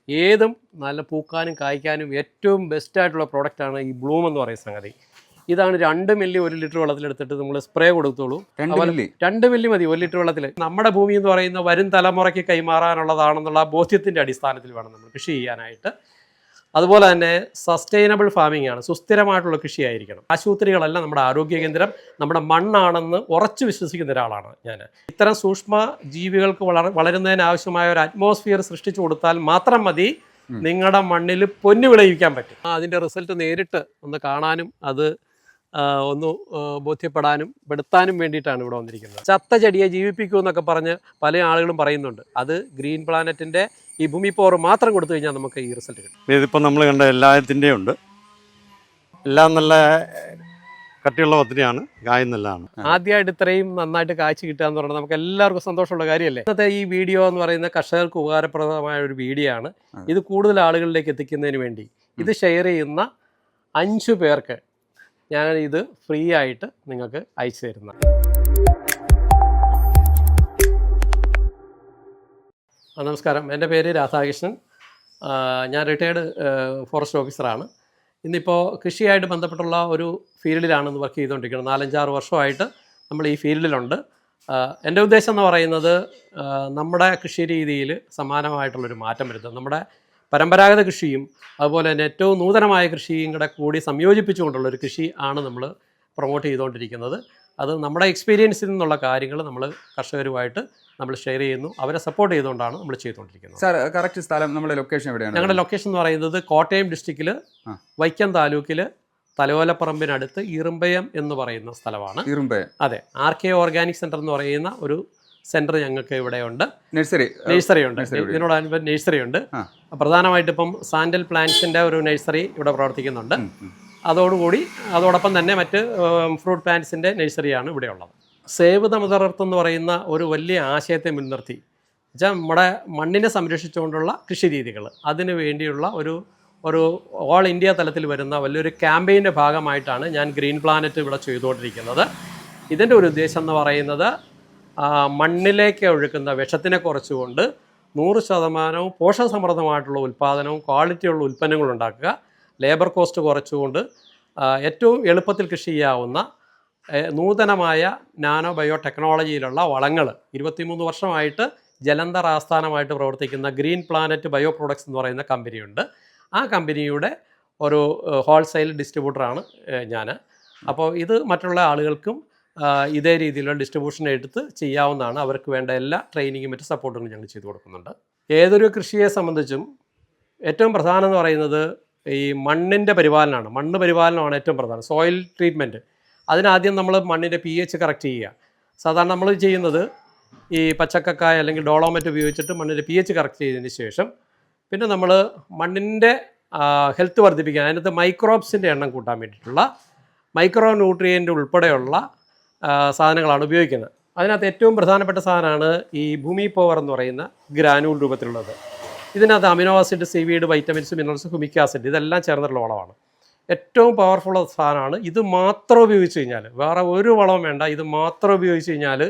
ഏതും നല്ല പൂക്കാനും കായ്ക്കാനും ഏറ്റവും ബെസ്റ്റായിട്ടുള്ള പ്രോഡക്റ്റാണ് ഈ ബ്ലൂം എന്ന് പറയുന്ന സംഗതി. ഇതാണ് 2 മില്ലി 1 ലിറ്റർ വെള്ളത്തിലെടുത്തിട്ട് നമ്മൾ സ്പ്രേ കൊടുത്തോളൂ. 2 മില്ലി മതി 1 ലിറ്റർ വെള്ളത്തിൽ. നമ്മുടെ ഭൂമി എന്ന് പറയുന്ന വരും തലമുറയ്ക്ക് കൈമാറാനുള്ളതാണെന്നുള്ള ബോധ്യത്തിൻ്റെ അടിസ്ഥാനത്തിൽ വേണം നമ്മൾ കൃഷി ചെയ്യാനായിട്ട്. അതുപോലെ തന്നെ സസ്റ്റൈനബിൾ ഫാമിംഗ് ആണ്, സുസ്ഥിരമായിട്ടുള്ള കൃഷിയായിരിക്കണം. ആശുപത്രികളല്ല നമ്മുടെ ആരോഗ്യ കേന്ദ്രം, നമ്മുടെ മണ്ണാണെന്ന് ഉറച്ചു വിശ്വസിക്കുന്ന ഒരാളാണ് ഞാൻ. ഇത്തരം സൂക്ഷ്മ ജീവികൾക്ക് വളരുന്നതിന് ആവശ്യമായ ഒരു അറ്റ്മോസ്ഫിയർ സൃഷ്ടിച്ചു കൊടുത്താൽ മാത്രം മതി നിങ്ങളുടെ മണ്ണിൽ പൊന്നു വിളയിക്കാൻ പറ്റും. അതിൻ്റെ റിസൾട്ട് നേരിട്ട് ഒന്ന് കാണാനും അത് ഒന്ന് ബോധ്യപ്പെടാനും പെടുത്താനും വേണ്ടിയിട്ടാണ് ഇവിടെ വന്നിരിക്കുന്നത്. ചത്ത ചെടിയെ ജീവിപ്പിക്കൂ എന്നൊക്കെ പറഞ്ഞ് പല ആളുകളും പറയുന്നുണ്ട്. അത് ഗ്രീൻ പ്ലാനറ്റിൻ്റെ ഈ ഭൂമി പവർ മാത്രം കൊടുത്തു കഴിഞ്ഞാൽ നമുക്ക് ഈ റിസൾട്ട് കിട്ടും. ഇതിപ്പോൾ നമ്മൾ കണ്ട എല്ലാത്തിൻ്റെയും ഉണ്ട്, എല്ലാം നല്ല കട്ടിയുള്ള ഒത്തിരിയാണ്, കായ് നല്ലതാണ്. ആദ്യമായിട്ട് ഇത്രയും നന്നായിട്ട് കാഴ്ച കിട്ടുക എന്ന് പറഞ്ഞാൽ നമുക്ക് എല്ലാവർക്കും സന്തോഷമുള്ള കാര്യമല്ലേ. ഇന്നത്തെ ഈ വീഡിയോ എന്ന് പറയുന്ന കർഷകർക്ക് ഉപകാരപ്രദമായ ഒരു വീഡിയോ ആണ്. ഇത് കൂടുതൽ ആളുകളിലേക്ക് എത്തിക്കുന്നതിന് വേണ്ടി ഇത് ഷെയർ ചെയ്യുന്ന 5 പേർക്ക് ഞാൻ ഇത് ഫ്രീ ആയിട്ട് നിങ്ങൾക്ക് അയച്ചു തരുന്ന. നമസ്കാരം, എൻ്റെ പേര് രാധാകൃഷ്ണൻ. ഞാൻ റിട്ടയർഡ് ഫോറസ്റ്റ് ഓഫീസറാണ്. ഇന്നിപ്പോൾ കൃഷിയായിട്ട് ബന്ധപ്പെട്ടുള്ള ഒരു ഫീൽഡിലാണ് വർക്ക് ചെയ്തുകൊണ്ടിരിക്കുന്നത്. 4-5-6 വർഷമായിട്ട് നമ്മൾ ഈ ഫീൽഡിലുണ്ട്. എൻ്റെ ഉദ്ദേശം എന്ന് പറയുന്നത് നമ്മുടെ കൃഷി രീതിയിൽ സമാനമായിട്ടുള്ളൊരു മാറ്റം വരുത്തുക. നമ്മുടെ പരമ്പരാഗത കൃഷിയും അതുപോലെ തന്നെ ഏറ്റവും നൂതനമായ കൃഷിയും കൂടി സംയോജിപ്പിച്ചുകൊണ്ടുള്ളൊരു കൃഷി ആണ് നമ്മൾ പ്രൊമോട്ട് ചെയ്തുകൊണ്ടിരിക്കുന്നത്. അത് നമ്മുടെ എക്സ്പീരിയൻസിൽ നിന്നുള്ള കാര്യങ്ങൾ നമ്മൾ കർഷകരുമായിട്ട് നമ്മൾ ഷെയർ ചെയ്യുന്നു, അവരെ സപ്പോർട്ട് ചെയ്തുകൊണ്ടാണ് നമ്മൾ ചെയ്തുകൊണ്ടിരിക്കുന്നത്. സാർ, കറക്റ്റ് സ്ഥലം, നമ്മുടെ ലൊക്കേഷൻ എവിടെയാണ്? ഞങ്ങളുടെ ലൊക്കേഷൻ എന്ന് പറയുന്നത് കോട്ടയം ഡിസ്ട്രിക്റ്റിൽ വൈക്കം താലൂക്കിൽ തലയോലപ്പറമ്പിനടുത്ത് ഇറുമ്പയം എന്ന് പറയുന്ന സ്ഥലമാണ്. ഇറുമ്പയം, അതെ. RK ഓർഗാനിക് സെൻറ്റർ എന്ന് പറയുന്ന ഒരു സെൻറ്റർ ഞങ്ങൾക്ക് ഇവിടെ ഉണ്ട്. നഴ്സറി ഉണ്ട്, ഇതിനോടനുബന്ധം നഴ്സറി ഉണ്ട്. പ്രധാനമായിട്ട് ഇപ്പം സാൻഡൽ പ്ലാന്റ്സിൻ്റെ ഒരു നഴ്സറി ഇവിടെ പ്രവർത്തിക്കുന്നുണ്ട്. അതോടൊപ്പം തന്നെ മറ്റ് ഫ്രൂട്ട് പ്ലാന്റ്സിൻ്റെ നഴ്സറിയാണ് ഇവിടെ ഉള്ളത്. സേവ് ദ മദർ എർത്ത് എന്ന് പറയുന്ന ഒരു വലിയ ആശയത്തെ മുൻനിർത്തി വെച്ചാൽ നമ്മുടെ മണ്ണിനെ സംരക്ഷിച്ചുകൊണ്ടുള്ള കൃഷി രീതികൾ, അതിനു വേണ്ടിയുള്ള ഒരു ഓൾ ഇന്ത്യ തലത്തിൽ വരുന്ന വലിയൊരു ക്യാമ്പയിൻ്റെ ഭാഗമായിട്ടാണ് ഞാൻ ഗ്രീൻ പ്ലാനറ്റ് ഇവിടെ ചെയ്തുകൊണ്ടിരിക്കുന്നത്. ഇതിൻ്റെ ഒരു ഉദ്ദേശം എന്ന് പറയുന്നത് മണ്ണിലേക്ക് ഒഴുക്കുന്ന വിഷത്തിനെ കുറച്ചുകൊണ്ട് 100% പോഷകസമൃദ്ധമായിട്ടുള്ള ഉൽപ്പാദനവും ക്വാളിറ്റിയുള്ള ഉൽപ്പന്നങ്ങൾ ഉണ്ടാക്കുക, ലേബർ കോസ്റ്റ് കുറച്ചുകൊണ്ട് ഏറ്റവും എളുപ്പത്തിൽ കൃഷി ചെയ്യാവുന്ന നൂതനമായ നാനോ ബയോ ടെക്നോളജിയിലുള്ള വളങ്ങൾ 23 വർഷമായിട്ട് ജലന്ധർ ആസ്ഥാനമായിട്ട് പ്രവർത്തിക്കുന്ന ഗ്രീൻ പ്ലാനറ്റ് ബയോ പ്രോഡക്ട്സ് എന്ന് പറയുന്ന കമ്പനിയുണ്ട്. ആ കമ്പനിയുടെ ഒരു ഹോൾസെയിൽ ഡിസ്ട്രിബ്യൂട്ടറാണ് ഞാൻ. അപ്പോൾ ഇത് മറ്റുള്ള ആളുകൾക്കും ഇതേ രീതിയിലുള്ള ഡിസ്ട്രിബ്യൂഷൻ എടുത്ത് ചെയ്യാവുന്നതാണ്. അവർക്ക് വേണ്ട എല്ലാ ട്രെയിനിങ്ങും മറ്റ് സപ്പോർട്ടും ഞങ്ങൾ ചെയ്തു കൊടുക്കുന്നുണ്ട്. ഏതൊരു കൃഷിയെ സംബന്ധിച്ചും ഏറ്റവും പ്രധാനം എന്ന് പറയുന്നത് ഈ മണ്ണിൻ്റെ പരിപാലനമാണ്. മണ്ണ് പരിപാലനമാണ് ഏറ്റവും പ്രധാനം. സോയിൽ ട്രീറ്റ്മെൻറ്റ്, അതിനാദ്യം നമ്മൾ മണ്ണിൻ്റെ pH കറക്റ്റ് ചെയ്യുക. സാധാരണ നമ്മൾ ചെയ്യുന്നത് ഈ പച്ചക്കക്കായ അല്ലെങ്കിൽ ഡോളോമെറ്റ് ഉപയോഗിച്ചിട്ട് മണ്ണിൻ്റെ pH കറക്റ്റ് ചെയ്തതിന് ശേഷം പിന്നെ നമ്മൾ മണ്ണിൻ്റെ ഹെൽത്ത് വർദ്ധിപ്പിക്കാൻ, അതിനകത്ത് മൈക്രോബ്സിൻ്റെ എണ്ണം കൂട്ടാൻ വേണ്ടിയിട്ടുള്ള മൈക്രോ ന്യൂട്രിയൻ്റ് ഉൾപ്പെടെയുള്ള സാധനങ്ങളാണ് ഉപയോഗിക്കുന്നത്. അതിനകത്ത് ഏറ്റവും പ്രധാനപ്പെട്ട സാധനമാണ് ഈ ഭൂമി പവർ എന്ന് പറയുന്ന ഗ്രാനൂൾ രൂപത്തിലുള്ളത്. ഇതിനകത്ത് amino acid, seaweed, vitamins, minerals, humic acid ഇതെല്ലാം ചേർന്നിട്ടുള്ള വളമാണ്. ഏറ്റവും പവർഫുൾ സാധനമാണ്. ഇത് മാത്രം ഉപയോഗിച്ച് കഴിഞ്ഞാൽ, വേറെ ഒരു വളവും വേണ്ട, ഇത് മാത്രം ഉപയോഗിച്ച് കഴിഞ്ഞാൽ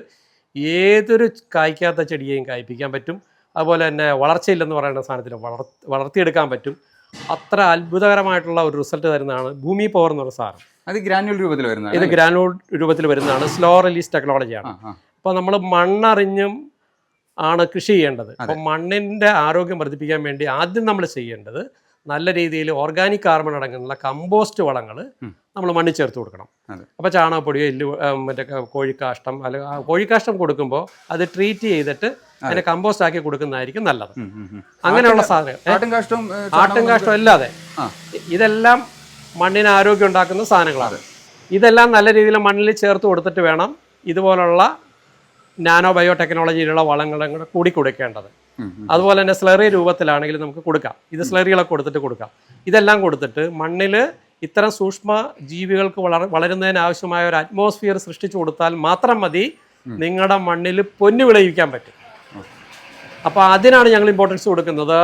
ഏതൊരു കായ്ക്കാത്ത ചെടിയെയും കായ്പ്പിക്കാൻ പറ്റും. അതുപോലെ തന്നെ വളർച്ചയില്ലെന്ന് പറയുന്ന സാധനത്തിന് വളർത്തിയെടുക്കാൻ പറ്റും. അത്ര അത്ഭുതകരമായിട്ടുള്ള ഒരു റിസൾട്ട് തരുന്നതാണ് ഭൂമി പവർ എന്ന് പറയുന്ന സാധനം. അത് ഗ്രാനുവൽ രൂപത്തിൽ വരുന്നത്, ഇത് ഗ്രാനുവൽ രൂപത്തിൽ വരുന്നതാണ്. സ്ലോ റിലീസ് ടെക്നോളജിയാണ്. അപ്പോൾ നമ്മൾ മണ്ണറിഞ്ഞും ആണ് കൃഷി ചെയ്യേണ്ടത്. അപ്പോൾ മണ്ണിൻ്റെ ആരോഗ്യം വർദ്ധിപ്പിക്കാൻ വേണ്ടി ആദ്യം നമ്മൾ ചെയ്യേണ്ടത് നല്ല രീതിയിൽ ഓർഗാനിക് കാർബൺ അടങ്ങുന്ന കമ്പോസ്റ്റ് വളങ്ങൾ നമ്മൾ മണ്ണിൽ ചേർത്ത് കൊടുക്കണം. അപ്പോൾ ചാണകപ്പൊടിയോ മറ്റേ കോഴിക്കാഷ്ടം, അല്ലെങ്കിൽ കോഴിക്കാഷ്ടം കൊടുക്കുമ്പോൾ അത് ട്രീറ്റ് ചെയ്തിട്ട് അതിനെ കമ്പോസ്റ്റ് ആക്കി കൊടുക്കുന്നതായിരിക്കും നല്ലത്. അങ്ങനെയുള്ള സാധനങ്ങൾ, ആട്ടും കാഷ്ടം അല്ലാതെ ഇതെല്ലാം മണ്ണിന് ആരോഗ്യം ഉണ്ടാക്കുന്ന സാധനങ്ങളാണ്. ഇതെല്ലാം നല്ല രീതിയിൽ മണ്ണിൽ ചേർത്ത് കൊടുത്തിട്ട് വേണം ഇതുപോലുള്ള നാനോ ബയോ ടെക്നോളജിയിലുള്ള വളങ്ങളും കൂടി കൊടുക്കേണ്ടത്. അതുപോലെ തന്നെ സ്ലറി രൂപത്തിലാണെങ്കിൽ നമുക്ക് കൊടുക്കാം. ഇത് സ്ലറികളൊക്കെ കൊടുത്തിട്ട് കൊടുക്കാം. ഇതെല്ലാം കൊടുത്തിട്ട് മണ്ണിൽ ഇത്തരം സൂക്ഷ്മ ജീവികൾക്ക് വളരുന്നതിന് ആവശ്യമായ ഒരു അറ്റ്മോസ്ഫിയർ സൃഷ്ടിച്ചു കൊടുത്താൽ മാത്രം മതി നിങ്ങളുടെ മണ്ണിൽ പൊന്നു വിളയിക്കാൻ പറ്റും. അപ്പോൾ അതിനാണ് ഞങ്ങൾ ഇമ്പോർട്ടൻസ് കൊടുക്കുന്നത്,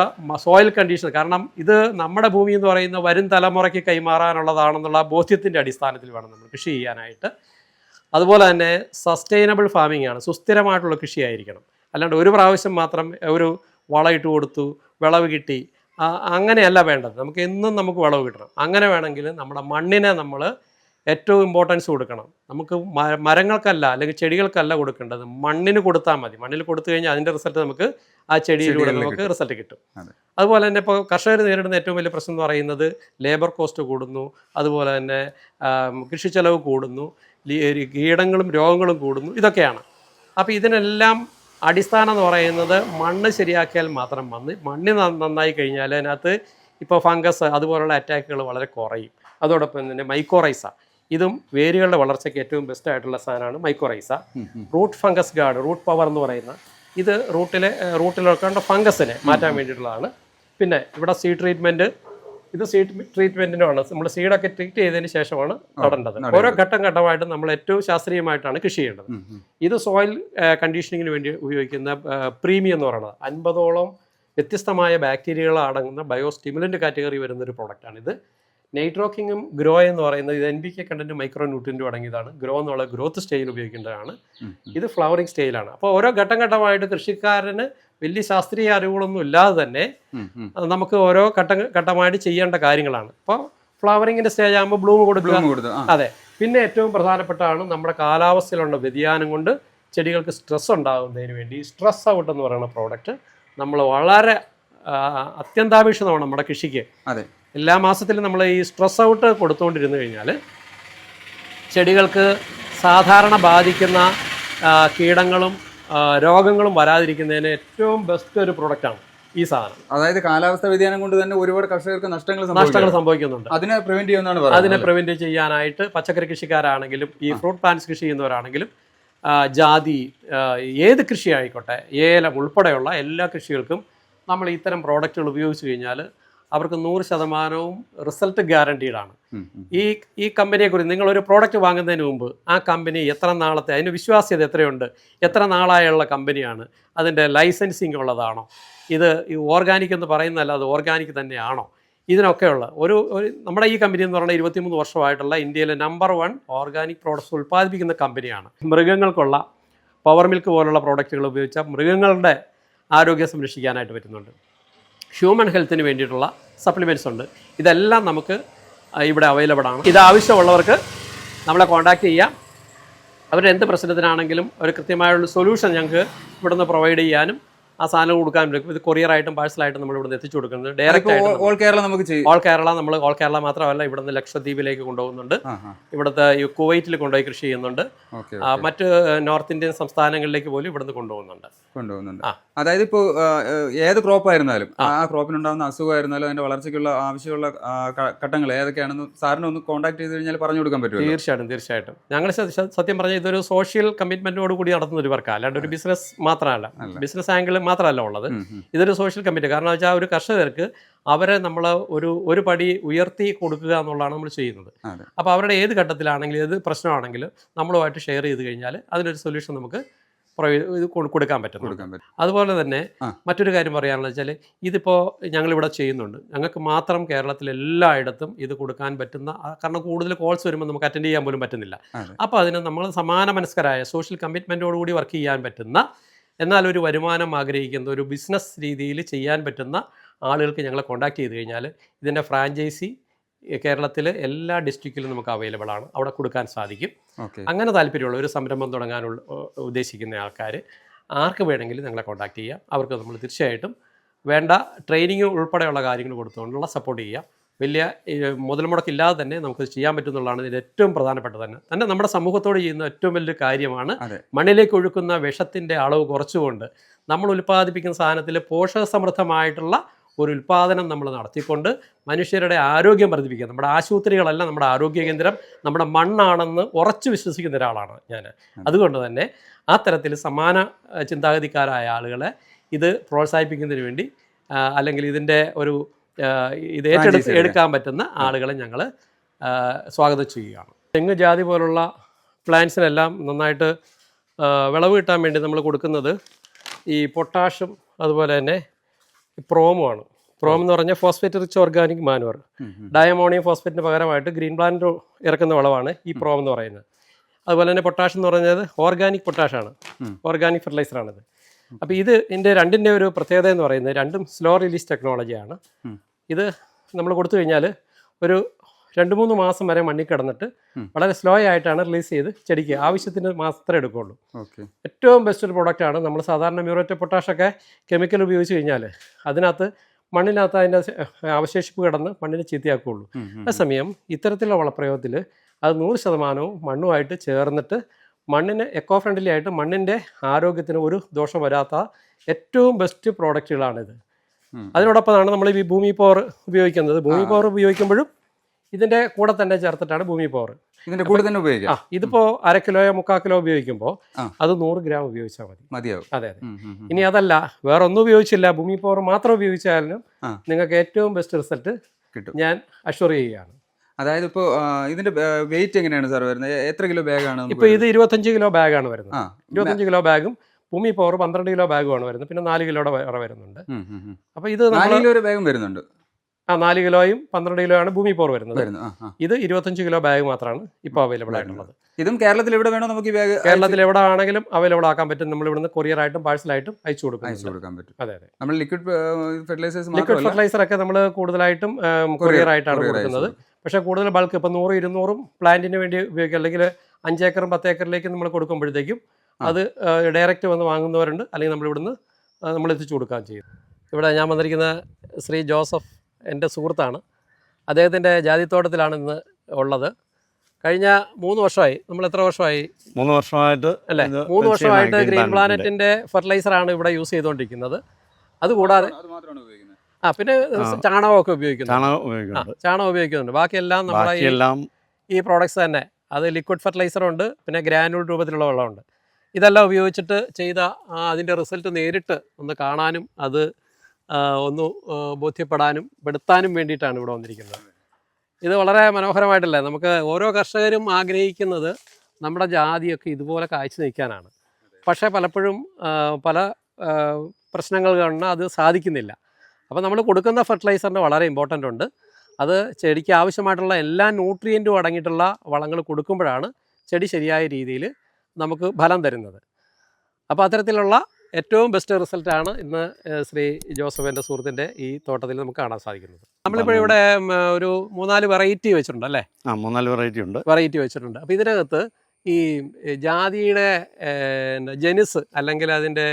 സോയിൽ കണ്ടീഷൻ. കാരണം ഇത് നമ്മുടെ ഭൂമി എന്ന് പറയുന്ന വരും തലമുറയ്ക്ക് കൈമാറാനുള്ളതാണെന്നുള്ള ബോധ്യത്തിൻ്റെ അടിസ്ഥാനത്തിൽ വേണം നമ്മൾ കൃഷി ചെയ്യാനായിട്ട്. അതുപോലെ തന്നെ സസ്റ്റൈനബിൾ ഫാമിംഗ് ആണ്, സുസ്ഥിരമായിട്ടുള്ള കൃഷിയായിരിക്കണം. അല്ലാണ്ട് ഒരു പ്രാവശ്യം മാത്രം ഒരു വളമിട്ട് കൊടുത്തു, വിളവ് കിട്ടി, അങ്ങനെയല്ല വേണ്ടത്. നമുക്ക് എന്നും നമുക്ക് വിളവ് കിട്ടണം. അങ്ങനെ വേണമെങ്കിൽ നമ്മുടെ മണ്ണിനെ നമ്മൾ ഏറ്റവും ഇമ്പോർട്ടൻസ് കൊടുക്കണം. നമുക്ക് മരങ്ങൾക്കല്ല അല്ലെങ്കിൽ ചെടികൾക്കല്ല കൊടുക്കേണ്ടത്, മണ്ണിന് കൊടുത്താൽ മതി. മണ്ണിൽ കൊടുത്തു കഴിഞ്ഞാൽ അതിൻ്റെ റിസൾട്ട് നമുക്ക് ആ ചെടിയിലൂടെ നമുക്ക് റിസൾട്ട് കിട്ടും. അതുപോലെ തന്നെ ഇപ്പോൾ കർഷകർ നേരിടുന്ന ഏറ്റവും വലിയ പ്രശ്നം എന്ന് പറയുന്നത് ലേബർ കോസ്റ്റ് കൂടുന്നു, അതുപോലെ തന്നെ കൃഷി ചെലവ് കൂടുന്നു, കീടങ്ങളും രോഗങ്ങളും കൂടുന്നു, ഇതൊക്കെയാണ്. അപ്പോൾ ഇതിനെല്ലാം അടിസ്ഥാനം എന്ന് പറയുന്നത് മണ്ണ് ശരിയാക്കിയാൽ മാത്രം മണ്ണ് നന്നായി കഴിഞ്ഞാൽ അതിനകത്ത് ഇപ്പോൾ ഫംഗസ് അതുപോലുള്ള അറ്റാക്കുകൾ വളരെ കുറയും. അതോടൊപ്പം തന്നെ മൈക്കോറൈസ, ഇതും വേരുകളുടെ വളർച്ചയ്ക്ക് ഏറ്റവും ബെസ്റ്റ് ആയിട്ടുള്ള സാധനമാണ് mycorrhiza. Root fungus guard, root power എന്ന് പറയുന്ന ഇത് റൂട്ടിലൊക്കെ ഫംഗസിനെ മാറ്റാൻ വേണ്ടിയിട്ടുള്ളതാണ്. പിന്നെ ഇവിടെ സീഡ് ട്രീറ്റ്മെൻറ്റ്, ഇത് സീഡ് ട്രീറ്റ്മെൻറ്റിനാണ്. നമ്മൾ സീഡൊക്കെ ട്രീറ്റ് ചെയ്തതിന് ശേഷമാണ് നടേണ്ടത്. ഓരോ ഘട്ടമായിട്ട് നമ്മൾ ഏറ്റവും ശാസ്ത്രീയമായിട്ടാണ് കൃഷി ചെയ്യേണ്ടത്. ഇത് സോയിൽ കണ്ടീഷനിങ്ങിന് വേണ്ടി ഉപയോഗിക്കുന്ന പ്രീമിയം എന്ന് പറയുന്നത് 50ഓളം വ്യത്യസ്തമായ ബാക്ടീരിയകൾ അടങ്ങുന്ന ബയോസ്റ്റിമുലൻ്റ് കാറ്റഗറി വരുന്നൊരു പ്രോഡക്റ്റാണ് ഇത്. നൈട്രോക്കിങ്ങും ഗ്രോ എന്ന് പറയുന്നത് ഇത് NPK കണ്ടന്റ് മൈക്രോ ന്യൂട്രിയൻറ്റും അടങ്ങിയതാണ്. ഗ്രോ എന്നുള്ള ഗ്രോത്ത് സ്റ്റേജിൽ ഉപയോഗിക്കേണ്ടതാണ്. ഇത് ഫ്ലവറിങ് സ്റ്റേജിലാണ്. അപ്പോൾ ഓരോ ഘട്ടമായിട്ട് കൃഷിക്കാരന് വലിയ ശാസ്ത്രീയ അറിവുകളൊന്നും ഇല്ലാതെ തന്നെ നമുക്ക് ഓരോ ഘട്ടമായിട്ട് ചെയ്യേണ്ട കാര്യങ്ങളാണ്. അപ്പോൾ ഫ്ലവറിങ്ങിൻ്റെ സ്റ്റേജ് ആകുമ്പോൾ ബ്ലൂം കൊടുക്കുക. അതെ. പിന്നെ ഏറ്റവും പ്രധാനപ്പെട്ടാണ് നമ്മുടെ കാലാവസ്ഥയിലുള്ള വ്യതിയാനം കൊണ്ട് ചെടികൾക്ക് സ്ട്രെസ് ഉണ്ടാകുന്നതിന് വേണ്ടി സ്ട്രെസ് ഔട്ട് എന്ന് പറയുന്ന പ്രോഡക്റ്റ് നമ്മൾ വളരെ അത്യന്താപേക്ഷിതമാണ് നമ്മുടെ കൃഷിക്ക്. അതെ. എല്ലാ മാസത്തിലും നമ്മൾ ഈ സ്ട്രെസ് ഔട്ട് കൊടുത്തുകൊണ്ടിരുന്നു കഴിഞ്ഞാൽ ചെടികൾക്ക് സാധാരണ ബാധിക്കുന്ന കീടങ്ങളും രോഗങ്ങളും വരാതിരിക്കുന്നതിന് ഏറ്റവും ബെസ്റ്റ് ഒരു പ്രൊഡക്റ്റാണ് ഈ സാധനം. അതായത് കാലാവസ്ഥ വ്യതിയാനം കൊണ്ട് തന്നെ ഒരുപാട് കർഷകർക്ക് നഷ്ടങ്ങൾ സംഭവിക്കുന്നുണ്ട്. അതിനെ പ്രിവെന്റ് ചെയ്യുന്നതാണ് പറയുന്നത്. അതിനെ പ്രിവെന്റ് ചെയ്യാനായിട്ട് പച്ചക്കറി കൃഷിക്കാരാണെങ്കിലും ഈ ഫ്രൂട്ട് പ്ലാന്റ്സ് കൃഷി ചെയ്യുന്നവരാണെങ്കിലും ജാതി ഏത് കൃഷി ആയിക്കോട്ടെ, ഏലം ഉൾപ്പെടെയുള്ള എല്ലാ കൃഷികൾക്കും നമ്മൾ ഇത്തരം പ്രോഡക്റ്റുകൾ ഉപയോഗിച്ച് കഴിഞ്ഞാൽ അവർക്ക് 100% റിസൾട്ട് ഗ്യാരണ്ടീഡാണ്. ഈ കമ്പനിയെക്കുറിച്ച് നിങ്ങളൊരു പ്രോഡക്റ്റ് വാങ്ങുന്നതിന് മുമ്പ് ആ കമ്പനി എത്ര നാളത്തെ, അതിന് വിശ്വാസ്യത എത്രയുണ്ട്, എത്ര നാളായുള്ള കമ്പനിയാണ്, അതിൻ്റെ ലൈസൻസിങ് ഉള്ളതാണോ, ഇത് ഈ ഓർഗാനിക് എന്ന് പറയുന്നതല്ല അത് ഓർഗാനിക് തന്നെയാണോ, ഇതിനൊക്കെയുള്ള ഒരു നമ്മുടെ ഈ കമ്പനി എന്ന് പറഞ്ഞാൽ 23 വർഷമായിട്ടുള്ള ഇന്ത്യയിലെ നമ്പർ 1 ഓർഗാനിക് പ്രോഡക്ട്സ് ഉൽപ്പാദിപ്പിക്കുന്ന കമ്പനിയാണ്. മൃഗങ്ങൾക്കുള്ള പവർ മിൽക്ക് പോലുള്ള പ്രോഡക്റ്റുകൾ ഉപയോഗിച്ചാൽ മൃഗങ്ങളുടെ ആരോഗ്യം സംരക്ഷിക്കാനായിട്ട് പറ്റുന്നുണ്ട്. ഹ്യൂമൻ ഹെൽത്തിന് വേണ്ടിയിട്ടുള്ള സപ്ലിമെൻറ്റ്സ് ഉണ്ട്. ഇതെല്ലാം നമുക്ക് ഇവിടെ അവൈലബിൾ ആണ്. ഇത് ആവശ്യമുള്ളവർക്ക് നമ്മളെ കോൺടാക്റ്റ് ചെയ്യാം. അവരുടെ എന്ത് പ്രശ്നത്തിനാണെങ്കിലും ഒരു കൃത്യമായുള്ള സൊല്യൂഷൻ ഞങ്ങൾക്ക് ഇവിടെ നിന്ന് പ്രൊവൈഡ് ചെയ്യാനും ആ സാധനം കൊടുക്കാനും ഇത് കൊറിയറായിട്ടും പാഴ്സലായിട്ടും നമ്മൾ ഇവിടെ എത്തിച്ചു കൊടുക്കുന്നത്. ഡയറക്റ്റ് ഓൾ കേരള നമുക്ക് നമ്മൾ ഓൾ കേരള മാത്രമല്ല ഇവിടെ നിന്ന് ലക്ഷദ്വീപിലേക്ക് കൊണ്ടുപോകുന്നുണ്ട്, ഇവിടുത്തെ കുവൈറ്റിൽ കൊണ്ടുപോയി കൃഷി ചെയ്യുന്നുണ്ട്, മറ്റ് നോർത്ത് ഇന്ത്യൻ സംസ്ഥാനങ്ങളിലേക്ക് പോലും ഇവിടുന്ന് കൊണ്ടുപോകുന്നുണ്ട്. അതായത് ഇപ്പോൾ ഏത് ക്രോപ്പ് ആയിരുന്നാലും ആ ക്രോപ്പിനുണ്ടാകുന്ന അസുഖമായിരുന്നാലും അതിന്റെ വളർച്ചയ്ക്കുള്ള ആവശ്യമുള്ള ഘട്ടങ്ങൾ ഏതൊക്കെയാണെന്ന് സാറിന് ഒന്ന് കോൺടാക്ട് ചെയ്ത് കഴിഞ്ഞാൽ പറഞ്ഞു കൊടുക്കാൻ പറ്റും. തീർച്ചയായിട്ടും ഞങ്ങൾ സത്യം പറഞ്ഞാൽ ഇതൊരു സോഷ്യൽ കമ്മിറ്റ്മെന്റോട് കൂടി നടത്തുന്ന ഒരു വർക്കാണ്, അല്ലാണ്ട് ഒരു ബിസിനസ് മാത്രമല്ല, ബിസിനസ് ആംഗിൾ മാത്രമല്ല ഉള്ളത്. ഇതൊരു സോഷ്യൽ കമ്മിറ്റി. കാരണം വെച്ചാൽ ഒരു കർഷകർക്ക് അവരെ നമ്മൾ ഒരു പടി ഉയർത്തി കൊടുക്കുക എന്നുള്ളതാണ് നമ്മൾ ചെയ്യുന്നത്. അപ്പോൾ അവരുടെ ഏത് ഘട്ടത്തിലാണെങ്കിലും ഏത് പ്രശ്നമാണെങ്കിലും നമ്മളുമായിട്ട് ഷെയർ ചെയ്ത് കഴിഞ്ഞാൽ അതിനൊരു സൊല്യൂഷൻ നമുക്ക് കൊടുക്കാൻ പറ്റും. അതുപോലെ തന്നെ മറ്റൊരു കാര്യം പറയാനുള്ളത് വെച്ചാൽ ഇതിപ്പോൾ ഞങ്ങളിവിടെ ചെയ്യുന്നുണ്ട്, ഞങ്ങൾക്ക് മാത്രം കേരളത്തിൽ എല്ലായിടത്തും ഇത് കൊടുക്കാൻ പറ്റുന്ന, കാരണം കൂടുതൽ കോൾസ് വരുമ്പോൾ നമുക്ക് അറ്റൻഡ് ചെയ്യാൻ പോലും പറ്റുന്നില്ല. അപ്പോൾ അതിന് നമ്മൾ സമാന മനസ്കരായ സോഷ്യൽ കമ്മിറ്റ്മെൻറ്റോടുകൂടി വർക്ക് ചെയ്യാൻ പറ്റുന്ന, എന്നാൽ ഒരു വരുമാനം ആഗ്രഹിക്കുന്ന ഒരു ബിസിനസ് രീതിയിൽ ചെയ്യാൻ പറ്റുന്ന ആളുകൾക്ക് ഞങ്ങളെ കോൺടാക്ട് ചെയ്ത് കഴിഞ്ഞാൽ ഇതിൻ്റെ ഫ്രാഞ്ചൈസി കേരളത്തിൽ എല്ലാ ഡിസ്ട്രിക്റ്റിലും നമുക്ക് അവൈലബിൾ ആണ്, അവിടെ കൊടുക്കാൻ സാധിക്കും. അങ്ങനെ താല്പര്യമുള്ള ഒരു സംരംഭം തുടങ്ങാനുള്ള ഉദ്ദേശിക്കുന്ന ആൾക്കാർ ആർക്ക് വേണമെങ്കിലും ഞങ്ങളെ കോൺടാക്ട് ചെയ്യാം. അവർക്ക് നമ്മൾ തീർച്ചയായിട്ടും വേണ്ട ട്രെയിനിങ് ഉൾപ്പെടെയുള്ള കാര്യങ്ങൾ കൊടുത്തുകൊണ്ടുള്ള സപ്പോർട്ട് ചെയ്യാം. വലിയ മുതൽ മുടക്കില്ലാതെ തന്നെ നമുക്ക് ചെയ്യാൻ പറ്റുന്നുള്ളതാണ് ഇതിൻ്റെ ഏറ്റവും പ്രധാനപ്പെട്ടത്. തന്നെ നമ്മുടെ സമൂഹത്തോട് ചെയ്യുന്ന ഏറ്റവും വലിയ കാര്യമാണ് മണ്ണിലേക്ക് ഒഴുക്കുന്ന വിഷത്തിൻ്റെ അളവ് കുറച്ചുകൊണ്ട് നമ്മൾ ഉൽപ്പാദിപ്പിക്കുന്ന സാധനത്തിൽ പോഷകസമൃദ്ധമായിട്ടുള്ള ഒരു ഉൽപ്പാദനം നമ്മൾ നടത്തിക്കൊണ്ട് മനുഷ്യരുടെ ആരോഗ്യം വർദ്ധിപ്പിക്കുക. നമ്മുടെ ആശുപത്രികളല്ല നമ്മുടെ ആരോഗ്യ കേന്ദ്രം, നമ്മുടെ മണ്ണാണെന്ന് ഉറച്ചു വിശ്വസിക്കുന്ന ഒരാളാണ് ഞാൻ. അതുകൊണ്ട് തന്നെ ആ തരത്തിൽ സമാന ചിന്താഗതിക്കാരായ ആളുകളെ ഇത് പ്രോത്സാഹിപ്പിക്കുന്നതിന് വേണ്ടി അല്ലെങ്കിൽ ഇതിൻ്റെ ഇത് ഏറ്റെടുക്കാൻ പറ്റുന്ന ആളുകളെ ഞങ്ങൾ സ്വാഗതം ചെയ്യുകയാണ്. തെങ്ങ് ജാതി പോലുള്ള പ്ലാന്റ്സിനെല്ലാം നന്നായിട്ട് വിളവ് കിട്ടാൻ വേണ്ടി നമ്മൾ കൊടുക്കുന്നത് ഈ പൊട്ടാഷും അതുപോലെ തന്നെ പ്രോമുമാണ്. പ്രോം എന്ന് പറഞ്ഞാൽ phosphate rich organic manure. Diammonium ഫോസ്ഫേറ്റിന് പകരമായിട്ട് ഗ്രീൻ പ്ലാന്റ് ഇറക്കുന്ന വളമാണ് ഈ പ്രോം എന്ന് പറയുന്നത്. അതുപോലെ തന്നെ പൊട്ടാഷ് എന്ന് പറഞ്ഞത് ഓർഗാനിക് പൊട്ടാഷാണ്, ഓർഗാനിക് ഫെർട്ടിലൈസറാണിത്. അപ്പോൾ ഇതിൻ്റെ രണ്ടിൻ്റെ ഒരു പ്രത്യേകത എന്ന് പറയുന്നത് രണ്ടും സ്ലോ റിലീസ് ടെക്നോളജിയാണ്. ഇത് നമ്മൾ കൊടുത്തു കഴിഞ്ഞാൽ ഒരു 2-3 മാസം വരെ മണ്ണിൽ കിടന്നിട്ട് വളരെ സ്ലോ ആയിട്ടാണ് റിലീസ് ചെയ്ത് ചെടിക്ക് ആവശ്യത്തിന് മാത്രമേ എടുക്കുകയുള്ളൂ. ഏറ്റവും ബെസ്റ്റ് ഒരു പ്രോഡക്റ്റാണ്. നമ്മൾ സാധാരണ മ്യൂറേറ്റ് ഓഫ് പൊട്ടാഷൊക്കെ കെമിക്കൽ ഉപയോഗിച്ച് കഴിഞ്ഞാൽ അതിനകത്ത് മണ്ണിനകത്ത് അതിൻ്റെ അവശേഷിപ്പ് കിടന്ന് മണ്ണിനെ ചീത്തയാക്കുകയുള്ളൂ. അതേസമയം ഇത്തരത്തിലുള്ള വളപ്രയോഗത്തിൽ അത് 100% മണ്ണുമായിട്ട് ചേർന്നിട്ട് മണ്ണിന് എക്കോ ഫ്രണ്ട്ലി ആയിട്ട് മണ്ണിൻ്റെ ആരോഗ്യത്തിന് ഒരു ദോഷം വരാത്ത ഏറ്റവും ബെസ്റ്റ് പ്രോഡക്റ്റുകളാണിത്. അതിനോടൊപ്പമാണ് നമ്മൾ ഈ ഭൂമി പവർ ഉപയോഗിക്കുന്നത്. ഭൂമി പവർ ഉപയോഗിക്കുമ്പോഴും ഇതിൻ്റെ കൂടെ തന്നെ ചേർത്തിട്ടാണ് ഭൂമി പവർ. ഇതിന്റെ കൂടെ തന്നെ ഉപയോഗിക്കാം. ഇതിപ്പോൾ 1/2 കിലോയോ 3/4 കിലോ ഉപയോഗിക്കുമ്പോൾ അത് 100 ഗ്രാം ഉപയോഗിച്ചാൽ മതിയാവും. അതെ. ഇനി അതല്ല വേറെ ഒന്നും ഉപയോഗിച്ചില്ല, ഭൂമി പവർ മാത്രം ഉപയോഗിച്ചാലും നിങ്ങൾക്ക് ഏറ്റവും ബെസ്റ്റ് റിസൾട്ട് കിട്ടും, ഞാൻ അഷ്വർ ചെയ്യുകയാണ്. അതായത് ഇപ്പോൾ ഇതിന്റെ വെയിറ്റ് എങ്ങനെയാണ് സാർ വരുന്നത്? എത്ര കിലോ ബാഗാണ്? ഇപ്പോൾ ഇത് 25 കിലോ ബാഗാണ് വരുന്നത്. 25 കിലോ ബാഗും ഭൂമി പവർ 12 കിലോ ബാഗുമാണ് വരുന്നത്. പിന്നെ 4 കിലോയുടെ വേറെ വരുന്നുണ്ട്. അപ്പോൾ ഇത് 4 കിലോ ഒരു ബാഗും വരുന്നുണ്ട്. 4 കിലോയും 12 കിലോ ആണ് ഭൂമി പവർ വരുന്നത്. ഇത് 25 കിലോ ബാഗ് മാത്രമാണ് ഇപ്പോൾ അവൈലബിൾ ആയിട്ടുള്ളത്. ഇതും കേരളത്തിൽ എവിടെ വേണോ നമുക്ക് ഈ ബാഗ് കേരളത്തിൽ എവിടെ ആണെങ്കിലും അവൈലബിൾ ആക്കാൻ പറ്റും. നമ്മൾ ഇവിടുന്ന് കൊറിയറായിട്ടും പാഴ്സലായിട്ടും അയച്ചു കൊടുക്കാൻ പറ്റും. അതെ. നമ്മൾ ലിക്വിഡ് ഫെർട്ടിലൈസർ ഒക്കെ നമ്മൾ കൂടുതലായിട്ടും കൊറിയറായിട്ടാണ് കൊടുക്കുന്നത്. പക്ഷേ കൂടുതൽ ബൾക്ക് ഇപ്പോൾ 100-200 പ്ലാന്റിന് വേണ്ടി ഉപയോഗിക്കുക, അല്ലെങ്കിൽ 5 ഏക്കറും 10 ഏക്കറിലേക്ക് നമ്മൾ കൊടുക്കുമ്പോഴത്തേക്കും അത് ഡയറക്റ്റ് വന്ന് വാങ്ങുന്നവരുണ്ട്, അല്ലെങ്കിൽ നമ്മൾ ഇവിടുന്ന് നമ്മൾ എത്തിച്ചു കൊടുക്കുകയും ചെയ്യും. ഇവിടെ ഞാൻ വന്നിരിക്കുന്ന ശ്രീ ജോസഫ് എൻ്റെ സുഹൃത്താണ്. അദ്ദേഹത്തിൻ്റെ ജാതിത്തോട്ടത്തിലാണ് ഇന്ന് ഉള്ളത്. കഴിഞ്ഞ 3 വർഷമായി. നമ്മൾ എത്ര വർഷമായി? 3 വർഷമായിട്ട് അല്ലേ? 3 വർഷമായിട്ട് ഗ്രീൻ പ്ലാനറ്റിൻ്റെ ഫെർട്ടിലൈസറാണ് ഇവിടെ യൂസ് ചെയ്തുകൊണ്ടിരിക്കുന്നത്. അതുകൂടാതെ പിന്നെ ചാണകമൊക്കെ ഉപയോഗിക്കുന്നുണ്ട്. ചാണകം ഉപയോഗിക്കുന്നുണ്ട്. ബാക്കിയെല്ലാം നമ്മളെ ഈ പ്രോഡക്ട്സ് തന്നെ. അത് ലിക്വിഡ് ഫെർട്ടിലൈസറുണ്ട്, പിന്നെ ഗ്രാനുൾ രൂപത്തിലുള്ള വെള്ളമുണ്ട്. ഇതെല്ലാം ഉപയോഗിച്ചിട്ട് ചെയ്ത അതിൻ്റെ റിസൾട്ട് നേരിട്ട് ഒന്ന് കാണാനും അത് ഒന്ന് ബോധ്യപ്പെടാനും പെടുത്താനും വേണ്ടിയിട്ടാണ് ഇവിടെ വന്നിരിക്കുന്നത്. ഇത് വളരെ മനോഹരമായിട്ടല്ലേ, നമുക്ക് ഓരോ കർഷകരും ആഗ്രഹിക്കുന്നത് നമ്മുടെ ജാതിയൊക്കെ ഇതുപോലെ കായ്ച്ചു നിൽക്കാനാണ്. പക്ഷേ പലപ്പോഴും പല പ്രശ്നങ്ങൾ കാരണം അത് സാധിക്കുന്നില്ല. അപ്പോൾ നമ്മൾ കൊടുക്കുന്ന ഫെർട്ടിലൈസറിന് വളരെ ഇമ്പോർട്ടൻ്റ് ഉണ്ട്. അത് ചെടിക്ക് ആവശ്യമായിട്ടുള്ള എല്ലാ ന്യൂട്രിയൻറ്റും അടങ്ങിയിട്ടുള്ള വളങ്ങൾ കൊടുക്കുമ്പോഴാണ് ചെടി ശരിയായ രീതിയിൽ നമുക്ക് ഫലം തരുന്നത്. അപ്പോൾ അത്തരത്തിലുള്ള ഏറ്റവും ബെസ്റ്റ് റിസൾട്ടാണ് ഇന്ന് ശ്രീ ജോസഫിൻ്റെ സുഹൃത്തിൻ്റെ ഈ തോട്ടത്തിൽ നമുക്ക് കാണാൻ സാധിക്കുന്നത്. നമ്മളിപ്പോൾ ഇവിടെ ഒരു 3-4 വെറൈറ്റി വെച്ചിട്ടുണ്ട് അല്ലേ? 3-4 വെറൈറ്റി ഉണ്ട്. വെറൈറ്റി വെച്ചിട്ടുണ്ട്. അപ്പോൾ ഇതിനകത്ത് ഈ ജാതിയുടെ ജനുസ് അല്ലെങ്കിൽ അതിൻ്റെ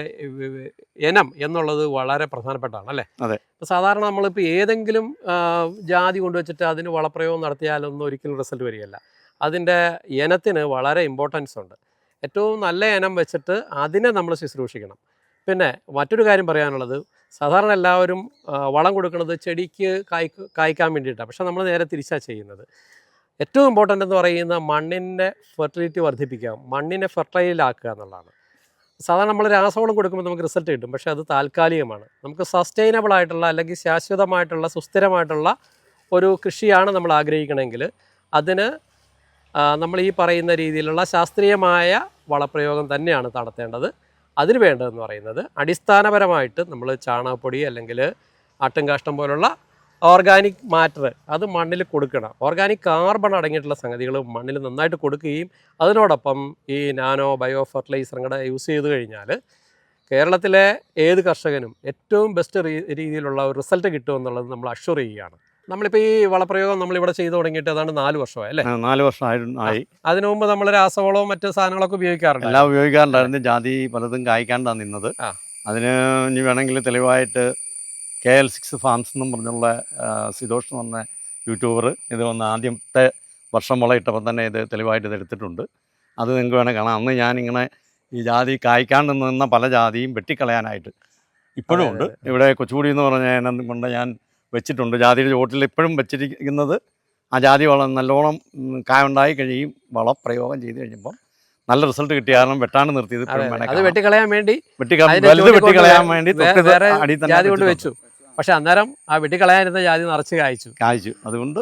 ഇനം എന്നുള്ളത് വളരെ പ്രധാനപ്പെട്ടാണ് അല്ലേ? അതെ. സാധാരണ നമ്മളിപ്പോൾ ഏതെങ്കിലും ജാതി കൊണ്ടുവച്ചിട്ട് അതിന് വളപ്രയോഗം നടത്തിയാലൊന്നും ഒരിക്കലും റിസൾട്ട് വരികയില്ല. അതിൻ്റെ ഇനത്തിന് വളരെ ഇമ്പോർട്ടൻസ് ഉണ്ട്. ഏറ്റവും നല്ല ഇനം വെച്ചിട്ട് അതിനെ നമ്മൾ ശുശ്രൂഷിക്കണം. പിന്നെ മറ്റൊരു കാര്യം പറയാനുള്ളത്, സാധാരണ എല്ലാവരും വളം കൊടുക്കുന്നത് ചെടിക്ക് കായ്ക്കാൻ വേണ്ടിയിട്ടാണ്. പക്ഷെ നമ്മൾ നേരെ തിരിച്ചാണ് ചെയ്യുന്നത്. ഏറ്റവും ഇമ്പോർട്ടൻ്റ് എന്ന് പറയുന്ന മണ്ണിൻ്റെ ഫെർട്ടിലിറ്റി വർദ്ധിപ്പിക്കുക, മണ്ണിനെ ഫെർട്ടൈലാക്കുക എന്നുള്ളതാണ്. സാധാരണ നമ്മൾ രാസവളം കൊടുക്കുമ്പോൾ നമുക്ക് റിസൾട്ട് കിട്ടും, പക്ഷേ അത് താൽക്കാലികമാണ്. നമുക്ക് സസ്റ്റൈനബിൾ ആയിട്ടുള്ള അല്ലെങ്കിൽ ശാശ്വതമായിട്ടുള്ള സുസ്ഥിരമായിട്ടുള്ള ഒരു കൃഷിയാണ് നമ്മൾ ആഗ്രഹിക്കണമെങ്കിൽ അതിന് നമ്മൾ ഈ പറയുന്ന രീതിയിലുള്ള ശാസ്ത്രീയമായ വളപ്രയോഗം തന്നെയാണ് നടത്തേണ്ടത്. അതിന് വേണ്ടതെന്ന് പറയുന്നത് അടിസ്ഥാനപരമായിട്ട് നമ്മൾ ചാണകപ്പൊടി അല്ലെങ്കിൽ ആട്ടുംകാഷ്ടം പോലുള്ള ഓർഗാനിക് മാറ്റർ അത് മണ്ണിൽ കൊടുക്കണം. ഓർഗാനിക് കാർബൺ അടങ്ങിയിട്ടുള്ള സംഗതികൾ മണ്ണിൽ നന്നായിട്ട് കൊടുക്കുകയും അതിനോടൊപ്പം ഈ നാനോ ബയോ ഫെർട്ടിലൈസറും കൂടെ യൂസ് ചെയ്ത് കഴിഞ്ഞാൽ കേരളത്തിലെ ഏത് കർഷകനും ഏറ്റവും ബെസ്റ്റ് രീതിയിലുള്ള ഒരു റിസൾട്ട് കിട്ടുമെന്നുള്ളത് നമ്മൾ അഷ്വർ ചെയ്യുകയാണ്. നമ്മളിപ്പോൾ ഈ വളപ്രയോഗം നമ്മളിവിടെ ചെയ്തു തുടങ്ങിയിട്ട് അതാണ് 4 വർഷമായി അല്ലേ? 4 വർഷമായി. അതിനു മുമ്പ് നമ്മൾ രാസവളവും മറ്റ് സാധനങ്ങളൊക്കെ ഉപയോഗിക്കാറുണ്ട്. എല്ലാം ഉപയോഗിക്കാറുണ്ടായിരുന്നു. ജാതി പലതും കായ്ക്കാണ്ടാണ് നിന്നത്. അതിന് ഇനി വേണമെങ്കിൽ തെളിവായിട്ട് KL6 ഫാംസ് എന്നും പറഞ്ഞുള്ള സിതോഷ് എന്ന് പറഞ്ഞ യൂട്യൂബർ ഇത് വന്ന് ആദ്യത്തെ വർഷം മുളയിട്ടപ്പോൾ തന്നെ ഇത് തെളിവായിട്ട് ഇത് എടുത്തിട്ടുണ്ട്. അത് നിങ്ങൾക്ക് വേണമെങ്കിൽ കാണാം. അന്ന് ഞാനിങ്ങനെ ഈ ജാതി കായ്ക്കാണ്ട് നിന്ന പല ജാതിയും വെട്ടിക്കളയാനായിട്ട് ഇപ്പോഴും ഉണ്ട്. ഇവിടെ കൊച്ചുകൂടി എന്ന് പറഞ്ഞ ഇനം കൊണ്ട് ഞാൻ വെച്ചിട്ടുണ്ട്. ജാതിയുടെ ചോട്ടിൽ ഇപ്പോഴും വെച്ചിരിക്കുന്നത് ആ ജാതി വളം നല്ലോണം കായുണ്ടായി കഴിയും വളപ്രയോഗം ചെയ്ത് കഴിഞ്ഞപ്പം നല്ല റിസൾട്ട് കിട്ടിയ കാരണം വെട്ടാണ്ട് നിർത്തിയത് വെട്ടിക്കളയാൻ വേണ്ടി ജാതി കൊണ്ട് വെച്ചു. പക്ഷെ അന്നേരം ആ വെട്ടിക്കളയാനിരുന്ന ജാതി നിറച്ച് കായ്ച്ചു. അതുകൊണ്ട്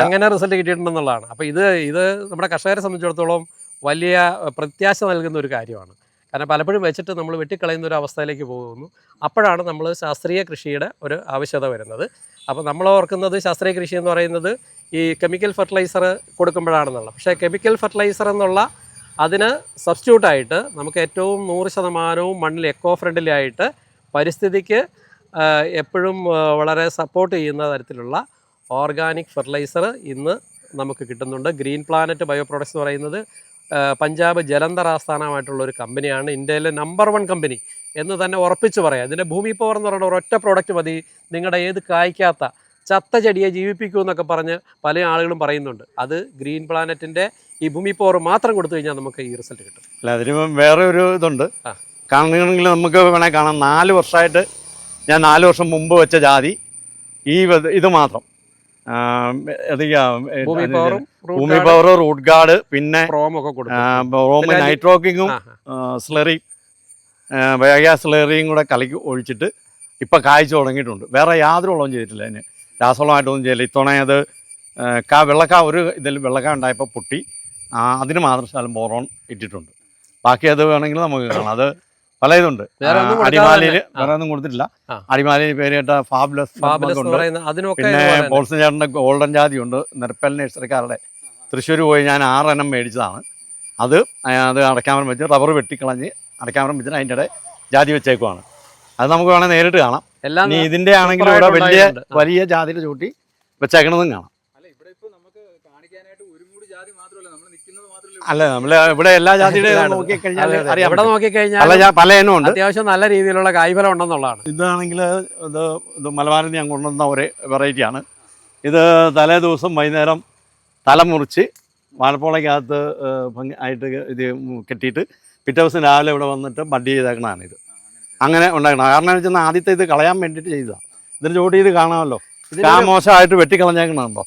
അങ്ങനെ റിസൾട്ട് കിട്ടിയിട്ടുണ്ടെന്നുള്ളതാണ്. അപ്പോൾ ഇത് നമ്മുടെ കർഷകരെ സംബന്ധിച്ചിടത്തോളം വലിയ പ്രത്യാശ നൽകുന്ന ഒരു കാര്യമാണ്. കാരണം പലപ്പോഴും വെച്ചിട്ട് നമ്മൾ വെട്ടിക്കളയുന്ന ഒരു അവസ്ഥയിലേക്ക് പോകുന്നു. അപ്പോഴാണ് നമ്മൾ ശാസ്ത്രീയ കൃഷിയുടെ ഒരു ആവശ്യകത വരുന്നത്. അപ്പോൾ നമ്മൾ ഓർക്കുന്നത് ശാസ്ത്രീയ കൃഷി എന്ന് പറയുന്നത് ഈ കെമിക്കൽ ഫെർട്ടിലൈസർ കൊടുക്കുമ്പോഴാണെന്നുള്ള. പക്ഷേ കെമിക്കൽ ഫെർട്ടിലൈസർ എന്നുള്ള അതിന് സബ്സ്റ്റിറ്റ്യൂട്ടായിട്ട് നമുക്ക് ഏറ്റവും 100% മണ്ണിൽ എക്കോ ഫ്രണ്ട്ലി ആയിട്ട് പരിസ്ഥിതിക്ക് എപ്പോഴും വളരെ സപ്പോർട്ട് ചെയ്യുന്ന തരത്തിലുള്ള ഓർഗാനിക് ഫെർട്ടിലൈസർ ഇന്ന് നമുക്ക് കിട്ടുന്നുണ്ട്. ഗ്രീൻ പ്ലാനറ്റ് ബയോ പ്രോഡക്ട്സ് എന്ന് പറയുന്നത് പഞ്ചാബ് ജലന്ധർ ആസ്ഥാനമായിട്ടുള്ള ഒരു കമ്പനിയാണ്. ഇന്ത്യയിലെ നമ്പർ 1 കമ്പനി എന്ന് തന്നെ ഉറപ്പിച്ച് പറയാം. ഇതിൻ്റെ ഭൂമി പവർ എന്ന് പറയുന്ന ഒരൊറ്റ പ്രോഡക്റ്റ് മതി നിങ്ങളുടെ ഏത് കായ്ക്കാത്ത ചത്ത ചെടിയെ ജീവിപ്പിക്കൂ എന്നൊക്കെ പറഞ്ഞ് പല ആളുകളും പറയുന്നുണ്ട്. അത് ഗ്രീൻ പ്ലാനറ്റിൻ്റെ ഈ ഭൂമി പവർ മാത്രം കൊടുത്തു കഴിഞ്ഞാൽ നമുക്ക് ഈ റിസൾട്ട് കിട്ടും. അല്ല, അതിന് വേറെ ഒരു ഇതുണ്ട്. കാണണമെങ്കിൽ നമുക്ക് വേണമെങ്കിൽ കാണാം. 4 വർഷമായിട്ട് ഞാൻ 4 വർഷം മുമ്പ് വെച്ച ജാതി ഇത് മാത്രം. ഭൂമി പവർ, റൂട്ട് ഗാർഡ്, പിന്നെ റോമ് നൈട്രോക്കിങ്ങും സ്ലറി ബയോഗ്യാസ് സ്ലറിയും കൂടെ കലക്കി ഒഴിച്ചിട്ട് ഇപ്പം കായ്ച്ചു തുടങ്ങിയിട്ടുണ്ട്. വേറെ യാതൊരു വളവും ചെയ്തിട്ടില്ല. അതിന് രാസവളമായിട്ടൊന്നും ചെയ്യില്ല. ഇത്തവണ അത് വെള്ളക്ക ഒരു ഇതിൽ വെള്ളക്ക ഉണ്ടായപ്പോൾ പൊട്ടി. അതിന് മാത്രം സ്ഥലം ബോറോൺ ഇട്ടിട്ടുണ്ട്. ബാക്കി അത് വേണമെങ്കിൽ നമുക്ക് കാണാം. അത് പല ഇതുണ്ട്. അടിമാലിയിൽ വേറെ ഒന്നും കൊടുത്തിട്ടില്ല. അടിമാലിയിൽ പേര് കേട്ട ഫാബുലസ് ഉണ്ട്. പിന്നെ പോൾസൺ ചേട്ടൻ്റെ ഗോൾഡൻ ജാതിയുണ്ട്. നിരപ്പൽ നഴ്സറിക്കാരുടെ തൃശ്ശൂർ പോയി ഞാൻ 6 എണ്ണം മേടിച്ചതാണ്. അത് അടയ്ക്കാമരം വെച്ച് റബ്ബർ വെട്ടിക്കളഞ്ഞ് അടയ്ക്കാമരം വെച്ചിട്ട് അതിൻ്റെ ഇടയിൽ ജാതി വെച്ചേക്കുവാണ്. അത് നമുക്ക് വേണമെങ്കിൽ നേരിട്ട് കാണാം. ഇനി ഇതിൻ്റെ ആണെങ്കിൽ ഇവിടെ വലിയ ജാതിയുടെ ചൂട്ടി വെച്ചേക്കണതും കാണാം. അല്ല, നമ്മൾ ഇവിടെ എല്ലാ ജാതിയുടെ നോക്കിക്കഴിഞ്ഞാൽ പല ഇനം ഉണ്ട്. അത്യാവശ്യം നല്ല രീതിയിലുള്ള കായ്ഫലം ഉണ്ടെന്നുള്ളതാണ്. ഇതാണെങ്കിൽ ഇത് മലബാറിൽ ഞാൻ കൊണ്ടുവന്ന ഒരു വെറൈറ്റിയാണ്. ഇത് തലേ ദിവസം വൈകുന്നേരം തല മുറിച്ച് വാഴപ്പോളയ്ക്കകത്ത് ആയിട്ട് ഇത് കെട്ടിയിട്ട് പിറ്റേ ദിവസം രാവിലെ ഇവിടെ വന്നിട്ട് ബഡ് ചെയ്തേക്കണതാണ്. ഇത് അങ്ങനെ ഉണ്ടാക്കണം. കാരണം എന്ന് വെച്ചാൽ ആദ്യത്തെ ഇത് കളയാൻ വേണ്ടിയിട്ട് ചെയ്തതാണ്. ഇതിൻ്റെ ചോട്ടി ഇത് കാണാമല്ലോ, മോശമായിട്ട് വെട്ടിക്കളഞ്ഞേക്കണുണ്ടോ.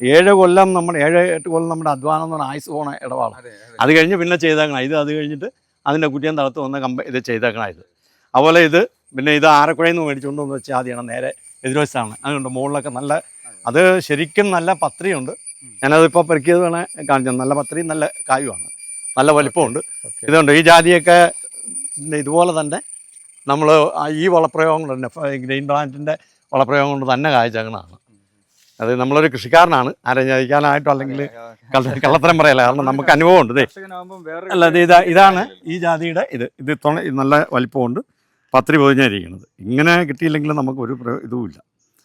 7 കൊല്ലം 7-8 കൊല്ലം നമ്മുടെ അധ്വാനം എന്ന് പറഞ്ഞാൽ ആയുസ് പോണ ഇടപാടാണ്. അത് കഴിഞ്ഞ് പിന്നെ ചെയ്തേക്കണം. അത് കഴിഞ്ഞിട്ട് അതിൻ്റെ കുറ്റിയം തളത്ത് വന്ന ഇത് ചെയ്തേക്കണം. അതുപോലെ ഇത് പിന്നെ ഇത് ആരക്കുഴയിൽ നിന്ന് മേടിച്ചുകൊണ്ട് വന്ന് വെച്ചാൽ ആദ്യമാണ് നേരെ എതിർവശത്താണ്. അതുകൊണ്ട് മുകളിലൊക്കെ നല്ല അത് ശരിക്കും നല്ല പത്രിയുണ്ട്. ഞാനതിപ്പോൾ പെറുക്കിയത് വേണേൽ കാണിച്ചത്. നല്ല പത്രിയും നല്ല കായുമാണ്, നല്ല വലിപ്പമുണ്ട്. ഇതുണ്ട്. ഈ ജാതിയൊക്കെ ഇതുപോലെ തന്നെ നമ്മൾ ഈ വളപ്രയോഗം കൊണ്ട് തന്നെ ഗ്രീൻ പ്ലാന്റിൻ്റെ വളപ്രയോഗം കൊണ്ട് തന്നെ കായ്ച്ചേക്കണതാണ്. അത് നമ്മളൊരു കൃഷിക്കാരനാണ്, ആരെ ജയിക്കാനായിട്ടോ അല്ലെങ്കിൽ കള്ളത്തരം പറയല്ല. കാരണം നമുക്ക് അനുഭവമുണ്ട്. അല്ല, ഇതാണ് ഈ ജാതിയുടെ ഇത് നല്ല വലിപ്പമുണ്ട്, പത്രി പൊതിഞ്ഞിരിക്കുന്നത്. ഇങ്ങനെ കിട്ടിയില്ലെങ്കിൽ നമുക്ക് ഒരു ഇതുമില്ല.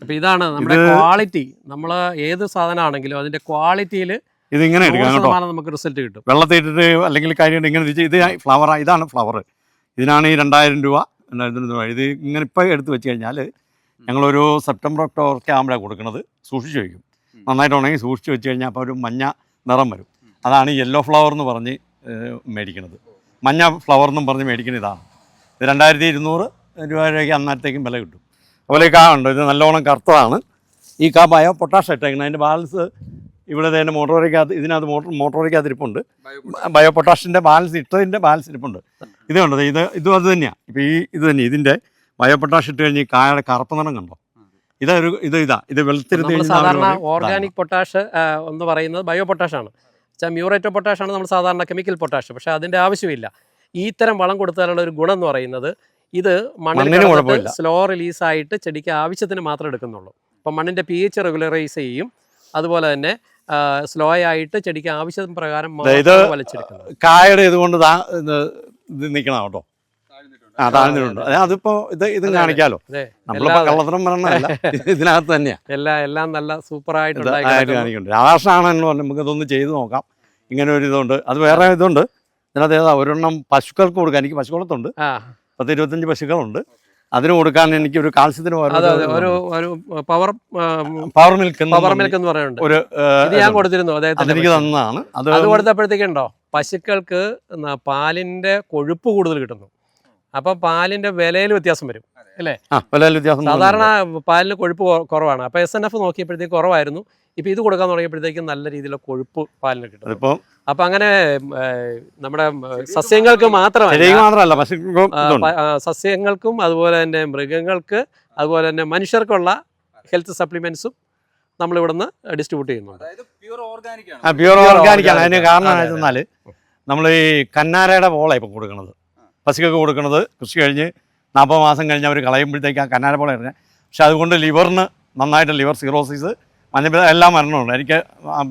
അപ്പോൾ ഇതാണ് നമ്മുടെ ക്വാളിറ്റി. നമ്മൾ ഏത് സാധനമാണെങ്കിലും അതിൻ്റെ ക്വാളിറ്റിയിൽ ഇതിങ്ങനെ എടുക്കാം കേട്ടോ. നമുക്ക് റിസൾട്ട് കിട്ടും. വെള്ളത്തിട്ടിട്ട് അല്ലെങ്കിൽ കാര്യമായിട്ട് ഇങ്ങനെ ഇത് ഫ്ലവർ, ഇതാണ് ഫ്ലവർ. ഇതിനാണ് ഈ 2000 രൂപ 2000 രൂപ. ഇത് ഇങ്ങനെ ഇപ്പോൾ എടുത്ത് വെച്ച് കഴിഞ്ഞാൽ ഞങ്ങളൊരു സെപ്റ്റംബർ ഒക്ടോബറൊക്കെ ആകുമ്പോഴാണ് കൊടുക്കുന്നത്. സൂക്ഷിച്ച് വയ്ക്കും. നന്നായിട്ട് ഉണങ്ങി സൂക്ഷിച്ച് വെച്ച് കഴിഞ്ഞാൽ അപ്പോൾ ഒരു മഞ്ഞ നിറം വരും. അതാണ് യെല്ലോ ഫ്ലവർ എന്ന് പറഞ്ഞ് മേടിക്കുന്നത്. മഞ്ഞ ഫ്ലവർ എന്നും പറഞ്ഞ് മേടിക്കുന്നത് ഇതാണ്. ഇത് 2200 രൂപയ്ക്ക് അന്നേരത്തേക്കും വില കിട്ടും. അതുപോലെ ഈ കാ ഉണ്ട്. ഇത് നല്ലോണം കറുത്തതാണ്. ഈ കാ ബയോ പൊട്ടാഷ് ഇട്ടേക്കുന്നത്. അതിൻ്റെ ബാലൻസ് ഇവിടെ തന്നെ ഇതിനകത്ത് മോട്ടോറിക്കകത്ത് ഇരിപ്പുണ്ട്. ബയോ പൊട്ടാഷിൻ്റെ ബാലൻസ് ഇട്ടതിൻ്റെ ബാലൻസ് ഇരിപ്പുണ്ട്. ഇതുണ്ട്. ഇതും അത് തന്നെയാണ്. ഇപ്പോൾ ഇത് തന്നെ ഇതിൻ്റെ ബയോ പൊട്ടാഷ് ഇട്ട് കഴിഞ്ഞ് ഈ കായയുടെ കറുപ്പ് നിറം കണ്ടോ. ഇത് വെളുത്തിരുത്തി സാധാരണ ഓർഗാനിക് പൊട്ടാഷ് എന്ന് പറയുന്നത് ബയോ പൊട്ടാഷാണ്. മ്യൂറേറ്റ് പൊട്ടാഷാണ് നമ്മൾ സാധാരണ കെമിക്കൽ പൊട്ടാഷ്. പക്ഷേ അതിൻ്റെ ആവശ്യമില്ല. ഈ തരം വളം കൊടുത്താലുള്ള ഒരു ഗുണം എന്ന് പറയുന്നത് ഇത് മണ്ണിന് സ്ലോ റിലീസായിട്ട് ചെടിക്ക് ആവശ്യത്തിന് മാത്രമേ എടുക്കുന്നുള്ളൂ. അപ്പം മണ്ണിൻ്റെ pH റെഗുലറൈസ് ചെയ്യും. അതുപോലെ തന്നെ സ്ലോ ആയിട്ട് ചെടിക്ക് ആവശ്യം പ്രകാരം വലിച്ചെടുക്കുന്നത്. കായയുടെ ഇതുകൊണ്ട് നിൽക്കണം കേട്ടോ. താഴ്ന്നിട്ടുണ്ട്. അതിപ്പോ ഇതും കാണിക്കാലോ. നമ്മളിപ്പോ കള്ളത്തരം പറയണല്ല, ഇതിനകത്ത് തന്നെയാ എല്ലാം നല്ല സൂപ്പറായിട്ട് കാണിക്കുന്നുണ്ട്. ആകർഷമാണല്ലോ. നമുക്ക് ഇതൊന്ന് ചെയ്ത് നോക്കാം. ഇങ്ങനെ ഒരു ഇതുണ്ട്. അത് വേറെ ഇതുണ്ട്. ഇതിനകത്ത് ഒരെണ്ണം പശുക്കൾക്ക് കൊടുക്കാൻ. എനിക്ക് പശുക്കുളത്തുണ്ട്. 10-25 പശുക്കളുണ്ട്. അതിന് കൊടുക്കാൻ എനിക്ക് ഒരു കാൽസ്യത്തിന് ഒരു പവർ മിൽക്ക് എന്ന് പറയുന്നുണ്ട്. ഞാൻ കൊടുത്തിരുന്നു. അതെനിക്ക് തന്നതാണ്. അത് കൊടുത്തപ്പോഴത്തേക്കുണ്ടോ പശുക്കൾക്ക് പാലിന്റെ കൊഴുപ്പ് കൂടുതൽ കിട്ടുന്നു. അപ്പൊ പാലിന്റെ വിലയിൽ വ്യത്യാസം വരും അല്ലേ? സാധാരണ പാലിന് കൊഴുപ്പ് കുറവാണ്. അപ്പൊ SNF നോക്കിയപ്പോഴത്തേക്ക് കുറവായിരുന്നു. ഇപ്പൊ ഇത് കൊടുക്കാൻ തുടങ്ങിയപ്പോഴത്തേക്കും നല്ല രീതിയിലുള്ള കൊഴുപ്പ് പാലിന് കിട്ടും. അപ്പൊ അങ്ങനെ നമ്മുടെ സസ്യങ്ങൾക്ക് മാത്രമല്ല, സസ്യങ്ങൾക്കും അതുപോലെ തന്നെ മൃഗങ്ങൾക്ക് അതുപോലെ തന്നെ മനുഷ്യർക്കുള്ള ഹെൽത്ത് സപ്ലിമെന്റ്സും നമ്മൾ ഇവിടുന്ന് ഡിസ്ട്രിബ്യൂട്ട് ചെയ്യുന്നുണ്ട്. പ്യൂർ ഓർഗാനിക് ആണ്. അതിന് കാരണം എന്നാൽ നമ്മൾ ഈ കന്നാരയുടെ പോള ഇപ്പം കൊടുക്കുന്നത്, പശുക്കൊക്കെ കൊടുക്കുന്നത് കൃഷി കഴിഞ്ഞ് 40 മാസം കഴിഞ്ഞ് അവർ കളയുമ്പോഴത്തേക്ക് ആ കന്നാര പോള ഇറങ്ങുക. പക്ഷെ അതുകൊണ്ട് ലിവറിന് നന്നായിട്ട് ലിവർ സിറോസിസ്, മഞ്ഞപ്പിത്തം എല്ലാം മരണമുണ്ട്. എനിക്ക്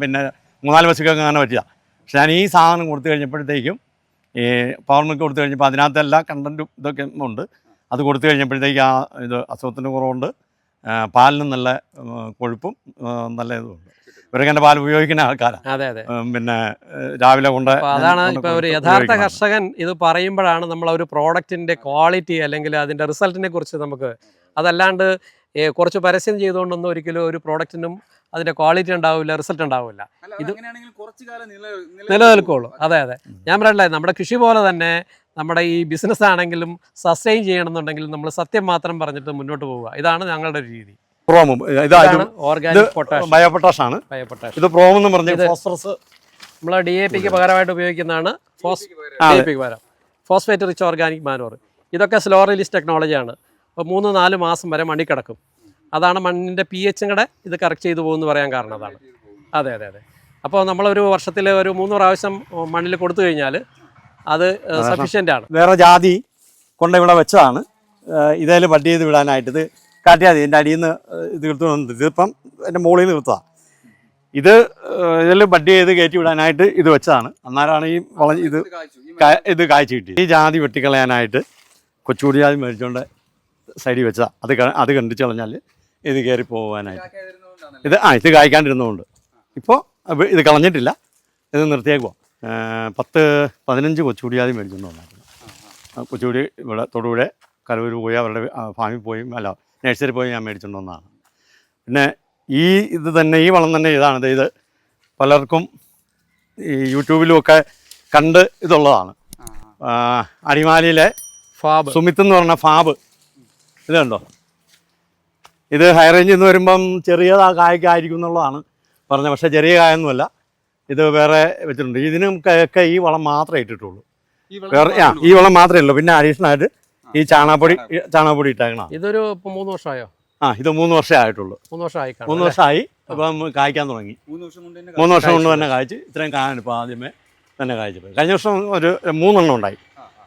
പിന്നെ 3-4 പശുക്കൊക്കെ അങ്ങനെ പറ്റിയ. പക്ഷെ ഞാൻ ഈ സാധനം കൊടുത്തു കഴിഞ്ഞപ്പോഴത്തേക്കും ഈ പവർ മിൽക്ക് കൊടുത്തു കഴിഞ്ഞപ്പോൾ അതിനകത്ത് എല്ലാ കണ്ടൻറ്റും ഇതൊക്കെ ഉണ്ട്. അത് കൊടുത്തു കഴിഞ്ഞപ്പോഴത്തേക്ക് ആ ഇത് അസുഖത്തിൻ്റെ കുറവുണ്ട്, പാലിനും നല്ല കൊഴുപ്പും നല്ല ഇതുമുണ്ട്. ഇവരൊക്കെ എൻ്റെ പാൽ ഉപയോഗിക്കുന്ന ആൾക്കാരാണ്. അതെ അതെ. പിന്നെ രാവിലെ കൊണ്ട് അതാണ് ഇപ്പോൾ ഒരു യഥാർത്ഥ കർഷകൻ ഇത് പറയുമ്പോഴാണ് നമ്മൾ ഒരു പ്രോഡക്റ്റിൻ്റെ ക്വാളിറ്റി അല്ലെങ്കിൽ അതിൻ്റെ റിസൾട്ടിനെ കുറിച്ച് നമുക്ക്, അതല്ലാണ്ട് കുറച്ച് പരസ്യം ചെയ്തുകൊണ്ടൊന്നും ഒരിക്കലും ഒരു പ്രോഡക്റ്റിനും അതിൻ്റെ ക്വാളിറ്റി ഉണ്ടാവില്ല, റിസൾട്ട് ഉണ്ടാവില്ല. ഇത് നിലനിൽക്കുള്ളൂ. അതെ അതെ, ഞാൻ പറയല്ലേ, നമ്മുടെ കൃഷി പോലെ തന്നെ നമ്മുടെ ഈ ബിസിനസ് ആണെങ്കിലും സസ്റ്റെയിൻ ചെയ്യണമെന്നുണ്ടെങ്കിൽ നമ്മൾ സത്യം മാത്രം പറഞ്ഞിട്ട് മുന്നോട്ട് പോവുക. ഇതാണ് ഞങ്ങളുടെ ഒരു രീതി. പ്രോമും ഓർഗാനിക് പൊട്ടാഷ്, ബയോപൊട്ടാഷ് ആണ്. ബയോപൊട്ടാഷ് ഇത് പ്രോം എന്ന് പറഞ്ഞാൽ ഫോസ്ഫറസ് നമ്മൾ DAPക്ക് പകരമായിട്ട് ഉപയോഗിക്കുന്നതാണ്. DAPക്ക് പകരം ഫോസ്ഫേറ്റ് റിച്ച് ഓർഗാനിക് മാനൂർ. ഇതൊക്കെ സ്ലോ റിലീസ് ടെക്നോളജിയാണ്. അപ്പോൾ 3-4 മാസം വരെ മണ്ണിൽ കിടക്കും. അതാണ് മണ്ണിൻ്റെ pH കൂടെ ഇത് കറക്റ്റ് ചെയ്തു പോകുമെന്ന് പറയാൻ കാരണം അതാണ്. അതെ അതെ അതെ. അപ്പോൾ നമ്മളൊരു വർഷത്തിൽ ഒരു 3 പ്രാവശ്യം മണ്ണിൽ കൊടുത്തു കഴിഞ്ഞാൽ അത് സഫീഷ്യൻ്റ് ആണ്. വേറെ ജാതി കൊണ്ട് ഇവിടെ വെച്ചതാണ്. ഇതേൽ ബഡ് ചെയ്ത് വിടാനായിട്ട് ഇത് കാട്ടിയാൽ മതി. എൻ്റെ അടിയിൽ നിന്ന് ഇത് കിട്ടുന്നുണ്ട്. ഇതിപ്പം എൻ്റെ മുകളിൽ നിന്ന് കിട്ടുക. ഇത് ഇതിൽ ബഡ് ചെയ്ത് കയറ്റി വിടാനായിട്ട് ഇത് വെച്ചതാണ്. അന്നേരമാണ് ഈ ഇത് കായ്ച്ചു കിട്ടി. ഈ ജാതി വെട്ടിക്കളയാനായിട്ട് കൊച്ചുകൂടി ജാതി മേടിച്ചുകൊണ്ട് സൈഡിൽ വെച്ചതാണ്. അത് കണ്ടിച്ച് കളഞ്ഞാൽ ഇത് കയറി പോകാനായിട്ട് ഇത് കായ്ക്കാണ്ടിരുന്നതുകൊണ്ട്. ഇപ്പോൾ ഇത് കളഞ്ഞിട്ടില്ല, ഇത് നിർത്തിയേക്കുക. 10-15 കൊച്ചുകൂടി ജാതി മേടിച്ചുകൊണ്ട് വന്നായിരുന്നു. കൊച്ചുകൂടി ഇവിടെ തൊടുപുഴ കലവൂർ പോയി അവരുടെ ഫാമിൽ പോയി അല്ല നഴ്സറി പോയി ഞാൻ മേടിച്ചുകൊണ്ട് വന്നതാണ്. പിന്നെ ഇത് തന്നെ ഈ വളം തന്നെ ഇതാണ്. ഇത് പലർക്കും ഈ യൂട്യൂബിലുമൊക്കെ കണ്ട് ഇതുള്ളതാണ്. അടിമാലിയിലെ സുമിത്ത് എന്ന് പറഞ്ഞ ഫാബ് ഇത് കണ്ടോ. ഇത് ഹൈ റേഞ്ചിൽ നിന്ന് വരുമ്പം ചെറിയ കായ്ക്കായിരിക്കും എന്നുള്ളതാണ് പറഞ്ഞത്. പക്ഷേ ചെറിയ കായൊന്നുമല്ല, ഇത് വേറെ വെച്ചിട്ടുണ്ട്. ഇതിനൊക്കെ ഈ വളം മാത്രമേ ഇട്ടിട്ടുള്ളൂ. വേറെ ഈ വളം മാത്രമേ ഉള്ളൂ. പിന്നെ അഡീഷണൽ ആയിട്ട് ഈ ചാണകപ്പൊടി ഇട്ടേക്കണം. ഇതൊരു 3 വർഷമായോ? ഇത് 3 വർഷമേ ആയിട്ടുള്ളൂ. 3 വർഷമായി. അപ്പം കായ്ക്കാൻ തുടങ്ങി. 3 വർഷം കൊണ്ട് തന്നെ കായ്ച്ച് ഇത്രയും കായാണ് ഇപ്പോൾ ആദ്യമേ തന്നെ കായ്ച്ചത്. കഴിഞ്ഞ വർഷം ഒരു 3 എണ്ണം ഉണ്ടായി.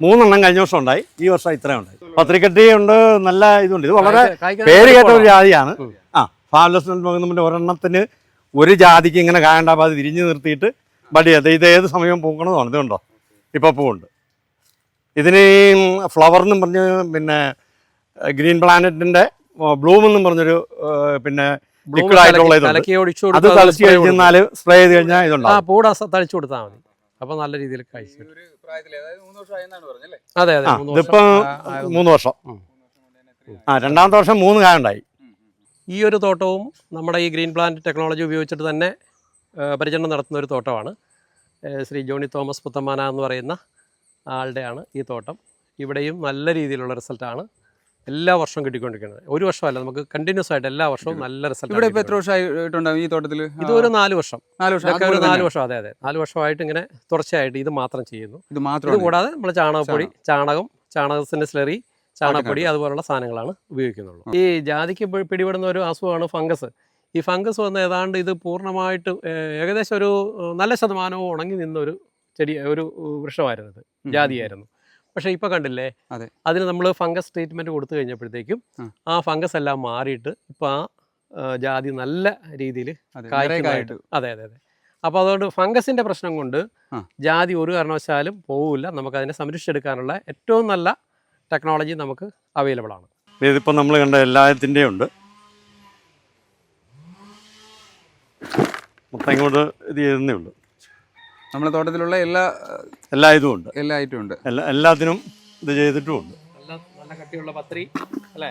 3 എണ്ണം കഴിഞ്ഞ വർഷം ഉണ്ടായി. ഈ വർഷം ഇത്രയും ഉണ്ടായി. പത്രിക്കട്ടി ഉണ്ട്, നല്ല ഇതുണ്ട്. ഇത് വളരെ പേര് കേട്ട ഒരു ജാതിയാണ്. ഫാബ്ലസ് നമ്മുടെ ഒരെണ്ണത്തിന് ഒരു ജാതിക്ക് ഇങ്ങനെ കായണ്ടാകുമ്പോൾ അത് തിരിഞ്ഞ് നിർത്തിയിട്ട് ബഡ് ചെയ്ത് ഇത് ഏത് സമയവും പൂക്കണതാണ്. ഇതുണ്ടോ, ഇപ്പോൾ പൂവുണ്ട്. ഇതിന് ഫ്ലവർ എന്നും പറഞ്ഞ് പിന്നെ ഗ്രീൻ പ്ലാനറ്റിൻ്റെ ബ്ലൂം എന്നും പറഞ്ഞൊരു പിന്നെ ലിക്വിഡ് ആയിട്ടുള്ള ഇതുണ്ട്. അത് തളിച്ച് കഴിഞ്ഞാൽ സ്പ്രേ ചെയ്ത് കഴിഞ്ഞാൽ ഇതുണ്ടാവും. പൂട തളിച്ചു കൊടുത്താൽ മതി. അപ്പോൾ നല്ല രീതിയിൽ കഴിച്ചു. അതെ അതെ, ഇതിപ്പോൾ 3 വർഷം. രണ്ടാമത്തെ വർഷം 3 കായ ഉണ്ടായി. ഈ ഒരു തോട്ടവും നമ്മുടെ ഈ ഗ്രീൻ പ്ലാന്റ് ടെക്നോളജി ഉപയോഗിച്ചിട്ട് തന്നെ പരിചരണം നടത്തുന്ന ഒരു തോട്ടമാണ്. ശ്രീ ജോണി തോമസ് പുത്തമ്മാന എന്ന് പറയുന്ന ആളുടെയാണ് ഈ തോട്ടം. ഇവിടെയും നല്ല രീതിയിലുള്ള റിസൾട്ടാണ് എല്ലാ വർഷവും കിട്ടിക്കൊണ്ടിരിക്കുന്നത്. ഒരു വർഷമല്ല, നമുക്ക് കണ്ടിന്യൂസ് ആയിട്ട് എല്ലാ വർഷവും നല്ല റിസൾട്ട്. ഇവിടെ ഇപ്പോൾ എത്ര വർഷമായിട്ടുണ്ടാവും ഈ തോട്ടത്തിൽ? ഇത് ഒരു 4 വർഷം. 4 വർഷം. അതെ അതെ, 4 വർഷമായിട്ട് ഇങ്ങനെ തുടർച്ചയായിട്ട് ഇത് മാത്രം ചെയ്യുന്നു. ഇത് കൂടാതെ നമ്മൾ ചാണകത്തിൻ്റെ സ്ലറി, ചാണകപ്പൊടി അതുപോലുള്ള സാധനങ്ങളാണ് ഉപയോഗിക്കുന്നുള്ളൂ. ഈ ജാതിക്ക് പിടിപെടുന്ന ഒരു അസുഖമാണ് ഫംഗസ്. ഈ ഫംഗസ് വന്ന് ഏതാണ്ട് ഇത് പൂർണ്ണമായിട്ട് ഏകദേശം ഒരു നല്ല ശതമാനവും ഉണങ്ങി നിന്നൊരു ഒരു വൃക്ഷമായിരുന്നു. ഇത് ജാതിയായിരുന്നു. പക്ഷേ ഇപ്പോൾ കണ്ടില്ലേ, അതിന് നമ്മൾ ഫംഗസ് ട്രീറ്റ്മെൻറ്റ് കൊടുത്തു കഴിഞ്ഞപ്പോഴത്തേക്കും ആ ഫംഗസ് എല്ലാം മാറിയിട്ട് ഇപ്പോൾ ആ ജാതി നല്ല രീതിയിൽ കായ്ക്കാനായിട്ട്. അതെ അതെ അതെ. അപ്പോൾ അതുകൊണ്ട് ഫംഗസിൻ്റെ പ്രശ്നം കൊണ്ട് ജാതി ഒരു കാരണവശാലും പോവില്ല. നമുക്കതിനെ സംരക്ഷിച്ചെടുക്കാനുള്ള ഏറ്റവും നല്ല ടെക്നോളജി നമുക്ക് അവൈലബിൾ ആണ്. ഇതിപ്പോൾ നമ്മൾ കണ്ട എല്ലാത്തിൻ്റെയും ഉണ്ട്. മൊത്തം ഇങ്ങോട്ട് ഇത് ചെയ്യുന്നേ ഉള്ളൂ. നമ്മുടെ തോട്ടത്തിലുള്ള എല്ലാ ഇതും ഉണ്ട്. എല്ലാ ഐറ്റവും ഉണ്ട്. എല്ലാത്തിനും ഇത് ചെയ്തിട്ടുമുണ്ട്. നല്ല കട്ടിയുള്ള പത്രി അല്ലേ?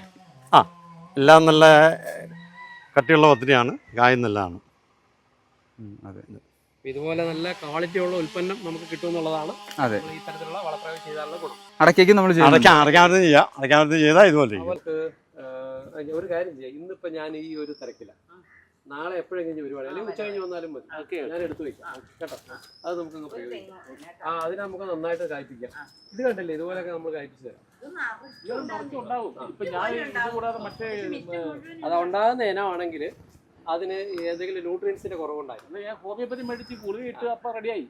എല്ലാം നല്ല കട്ടിയുള്ള പത്രിയാണ്. കായും നല്ലതാണ്. അതെ, ഇതുപോലെ നല്ല ക്വാളിറ്റി ഉള്ള ഉൽപ്പന്നം നമുക്ക് കിട്ടുമെന്നുള്ളതാണ് അതെ ഈ തരത്തിലുള്ള വളപ്രയോഗം ചെയ്താലുള്ള ഗുണം. അടയ്ക്കേക്ക് നമ്മൾ അടയ്ക്കാമരുന്ന് ചെയ്താൽ ഇതുപോലെ അവർക്ക് ഒരു കാര്യം ചെയ്യാം. ഇന്നിപ്പോൾ ഞാൻ ഈ ഒരു തിരക്കില്ല, നാളെ എപ്പോഴെങ്കിലും പരിപാടി അല്ലെങ്കിൽ ഉച്ച കഴിഞ്ഞ് വന്നാലും മതി. ഞാൻ എടുത്തു വയ്ക്കാം കേട്ടോ. അത് നമുക്കങ്ങ് പ്രയോഗിക്കാം. അതിനെ നമുക്ക് നന്നായിട്ട് കായ്പ്പിക്കാം. ഇത് കണ്ടില്ലേ, ഇതുപോലെയൊക്കെ നമ്മൾ കായ്പ്പിച്ചു തരാം. ഉണ്ടാവും. ഇപ്പം ഞാൻ ഇത് കൂടാതെ മറ്റേ അത് ഉണ്ടാകുന്ന ഇനമാണെങ്കിൽ അതിന് ഏതെങ്കിലും ന്യൂട്രിയൻസിന്റെ കുറവുണ്ടായിരുന്നു. ഞാൻ ഹോമിയോപ്പതി മേടിച്ച് ഗുളികയിട്ട് അപ്പം റെഡിയായി.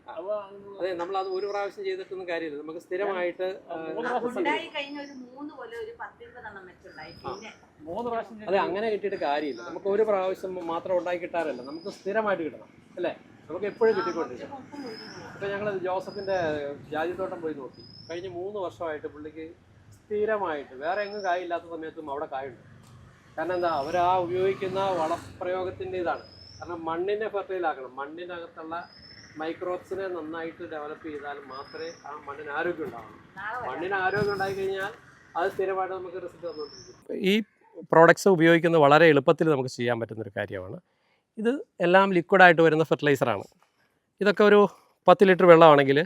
അതെ, നമ്മളത് ഒരു പ്രാവശ്യം ചെയ്തിട്ടൊന്നും കാര്യമില്ല. നമുക്ക് സ്ഥിരമായിട്ട് അതെ അങ്ങനെ കിട്ടിയിട്ട് കാര്യമില്ല. നമുക്ക് ഒരു പ്രാവശ്യം മാത്രം ഉണ്ടാക്കി കിട്ടാറല്ല, നമുക്ക് സ്ഥിരമായിട്ട് കിട്ടണം അല്ലേ? നമുക്ക് എപ്പോഴും കിട്ടിക്കൊണ്ടിരിക്കും. ഇപ്പം ഞങ്ങൾ ജോസഫിൻ്റെ ജാതിത്തോട്ടം പോയി നോക്കി. കഴിഞ്ഞ 3 വർഷമായിട്ട് പുള്ളിക്ക് സ്ഥിരമായിട്ട് വേറെ എങ്ങും കായില്ലാത്ത സമയത്തും അവിടെ കായുണ്ട്. കാരണം എന്താ, അവർ ആ ഉപയോഗിക്കുന്ന വളപ്രയോഗത്തിൻ്റെ ഇതാണ്. കാരണം മണ്ണിനെ ഫെർട്ടൈലാക്കണം. മണ്ണിനകത്തുള്ള മൈക്രോബ്സിനെ നന്നായിട്ട് ഡെവലപ്പ് ചെയ്താൽ മാത്രമേ ആ മണ്ണിന് ആരോഗ്യം ഉണ്ടാവുള്ളൂ. മണ്ണിന് ആരോഗ്യം ഉണ്ടായിക്കഴിഞ്ഞാൽ അത് സ്ഥിരമായിട്ട് നമുക്ക് റിസൾട്ട് തന്നുകൊണ്ടിരിക്കും. ഈ പ്രോഡക്ട്സ് ഉപയോഗിക്കുന്നത് വളരെ എളുപ്പത്തിൽ നമുക്ക് ചെയ്യാൻ പറ്റുന്നൊരു കാര്യമാണ്. ഇത് എല്ലാം ലിക്വിഡായിട്ട് വരുന്ന ഫെർട്ടിലൈസറാണ്. ഇതൊക്കെ ഒരു 10 ലിറ്റർ വെള്ളമാണെങ്കിൽ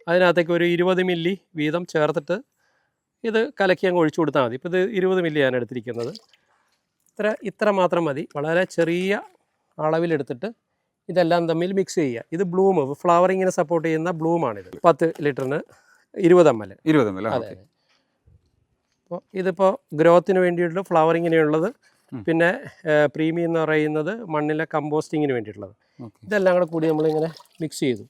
അതിനകത്തേക്ക് ഒരു 20 മില്ലി വീതം ചേർത്തിട്ട് ഇത് കലക്കി അങ്ങ് ഒഴിച്ചു കൊടുത്താൽ മതി. ഇപ്പോൾ ഇത് 20 മില്ലിയാണ് എടുത്തിരിക്കുന്നത്. ഇത്ര മാത്രം മതി. വളരെ ചെറിയ അളവിലെടുത്തിട്ട് ഇതെല്ലാം തമ്മിൽ മിക്സ് ചെയ്യുക. ഇത് ബ്ലൂം, ഫ്ലവറിങ്ങിനെ സപ്പോർട്ട് ചെയ്യുന്ന ബ്ലൂമാണിത്. 10 ലിറ്ററിന് 20 ml. 20 ml. അതെ. അപ്പോൾ ഇതിപ്പോൾ ഗ്രോത്തിന് വേണ്ടിയിട്ടുള്ള ഫ്ലവറിങ്ങിനുള്ളത്, പിന്നെ പ്രീമിയം എന്ന് പറയുന്നത് മണ്ണിലെ കമ്പോസ്റ്റിങ്ങിന് വേണ്ടിയിട്ടുള്ളത്. ഇതെല്ലാം കൂടെ കൂടി നമ്മളിങ്ങനെ മിക്സ് ചെയ്തു.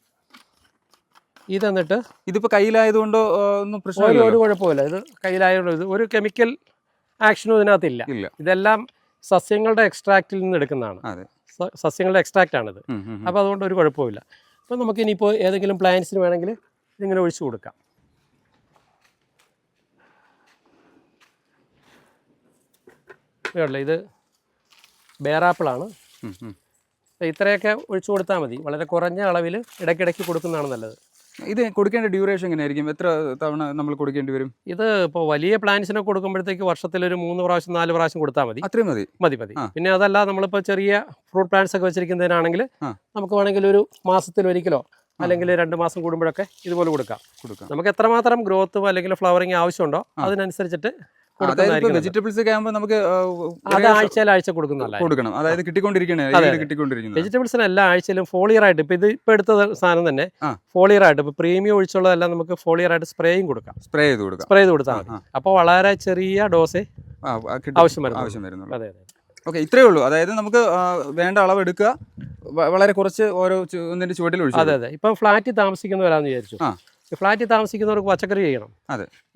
ഇതെന്നിട്ട് ഇതിപ്പോൾ കയ്യിലായതുകൊണ്ടോ ഒന്നും പ്രശ്നമില്ല, ഒരു കുഴപ്പമില്ല. ഇത് കയ്യിലായതുകൊണ്ട് ഇത് ഒരു കെമിക്കൽ ആക്ഷനും ഇതിനകത്തില്ല. ഇതെല്ലാം സസ്യങ്ങളുടെ എക്സ്ട്രാക്റ്റിൽ നിന്ന് എടുക്കുന്നതാണ്. സസ്യങ്ങളുടെ എക്സ്ട്രാക്റ്റ് ആണിത്. അപ്പോൾ അതുകൊണ്ട് ഒരു കുഴപ്പമില്ല. അപ്പോൾ നമുക്കിനിയിപ്പോൾ ഏതെങ്കിലും പ്ലാന്റ്സിന് വേണമെങ്കിൽ ഇതിങ്ങനെ ഒഴിച്ചു കൊടുക്കാം. ഇത് ബേറാപ്പിളാണ്. ഇത്രയൊക്കെ ഒഴിച്ചു കൊടുത്താൽ മതി. വളരെ കുറഞ്ഞ അളവിൽ ഇടയ്ക്കിടയ്ക്ക് കൊടുക്കുന്നതാണ് നല്ലത്. ഇത് കൊടുക്കേണ്ട ഡ്യൂറേഷൻ എങ്ങനെയായിരിക്കും? എത്ര തവണ നമ്മൾ കൊടുക്കേണ്ടി വരും? ഇത് ഇപ്പോൾ വലിയ പ്ലാന്റ്സിനെ കൊടുക്കുമ്പോഴത്തേക്ക് വർഷത്തിലൊരു 3 പ്രാവശ്യം 4 പ്രാവശ്യം കൊടുത്താൽ മതി. അത്രയും മതി. പിന്നെ അതല്ല, നമ്മളിപ്പോൾ ചെറിയ ഫ്രൂട്ട് പ്ലാന്റ്സ് ഒക്കെ വെച്ചിരിക്കുന്നതിനാണെങ്കിൽ നമുക്ക് വേണമെങ്കിൽ ഒരു മാസത്തിൽ ഒരിക്കലോ അല്ലെങ്കിൽ 2 മാസം കൂടുമ്പോഴൊക്കെ ഇതുപോലെ കൊടുക്കാം. നമുക്ക് എത്രമാത്രം ഗ്രോത്തും അല്ലെങ്കിൽ ഫ്ലവറിങ് ആവശ്യമുണ്ടോ അതിനനുസരിച്ചിട്ട് വെജിറ്റബിൾസ് ഒക്കെ ആകുമ്പോൾ നമുക്ക് അത് ആഴ്ച കൊടുക്കണം. അതായത് കിട്ടിക്കൊണ്ടിരിക്കണേ. വെജിറ്റബിൾസിന് എല്ലാ ആഴ്ചയിലും ഫോളിയറായിട്ട്, ഇപ്പോൾ എടുത്ത സാധനം തന്നെ ഫോളിയറായിട്ട്, ഇപ്പോൾ പ്രീമിയം ഒഴിച്ചുള്ളതെല്ലാം നമുക്ക് ഫോളിയറായിട്ട് സ്പ്രേ ചെയ്ത് കൊടുത്താൽ മതി. അപ്പോൾ വളരെ ചെറിയ ഡോസേ ആവശ്യം വരുന്നുള്ളൂ. അതെ. ഓക്കെ, ഇത്രയേ ഉള്ളൂ. അതായത് നമുക്ക് വേണ്ട അളവ് എടുക്കുക, വളരെ കുറച്ച് ഓരോ ഒന്നിന്റെ ചുവട്ടിൽ ഒഴിച്ചു. അതെ. ഇപ്പം ഫ്ലാറ്റിൽ താമസിക്കുന്നവരാന്ന് വിചാരിച്ചു. ഫ്ലാറ്റിൽ താമസിക്കുന്നവർക്ക് പച്ചക്കറി ചെയ്യണം.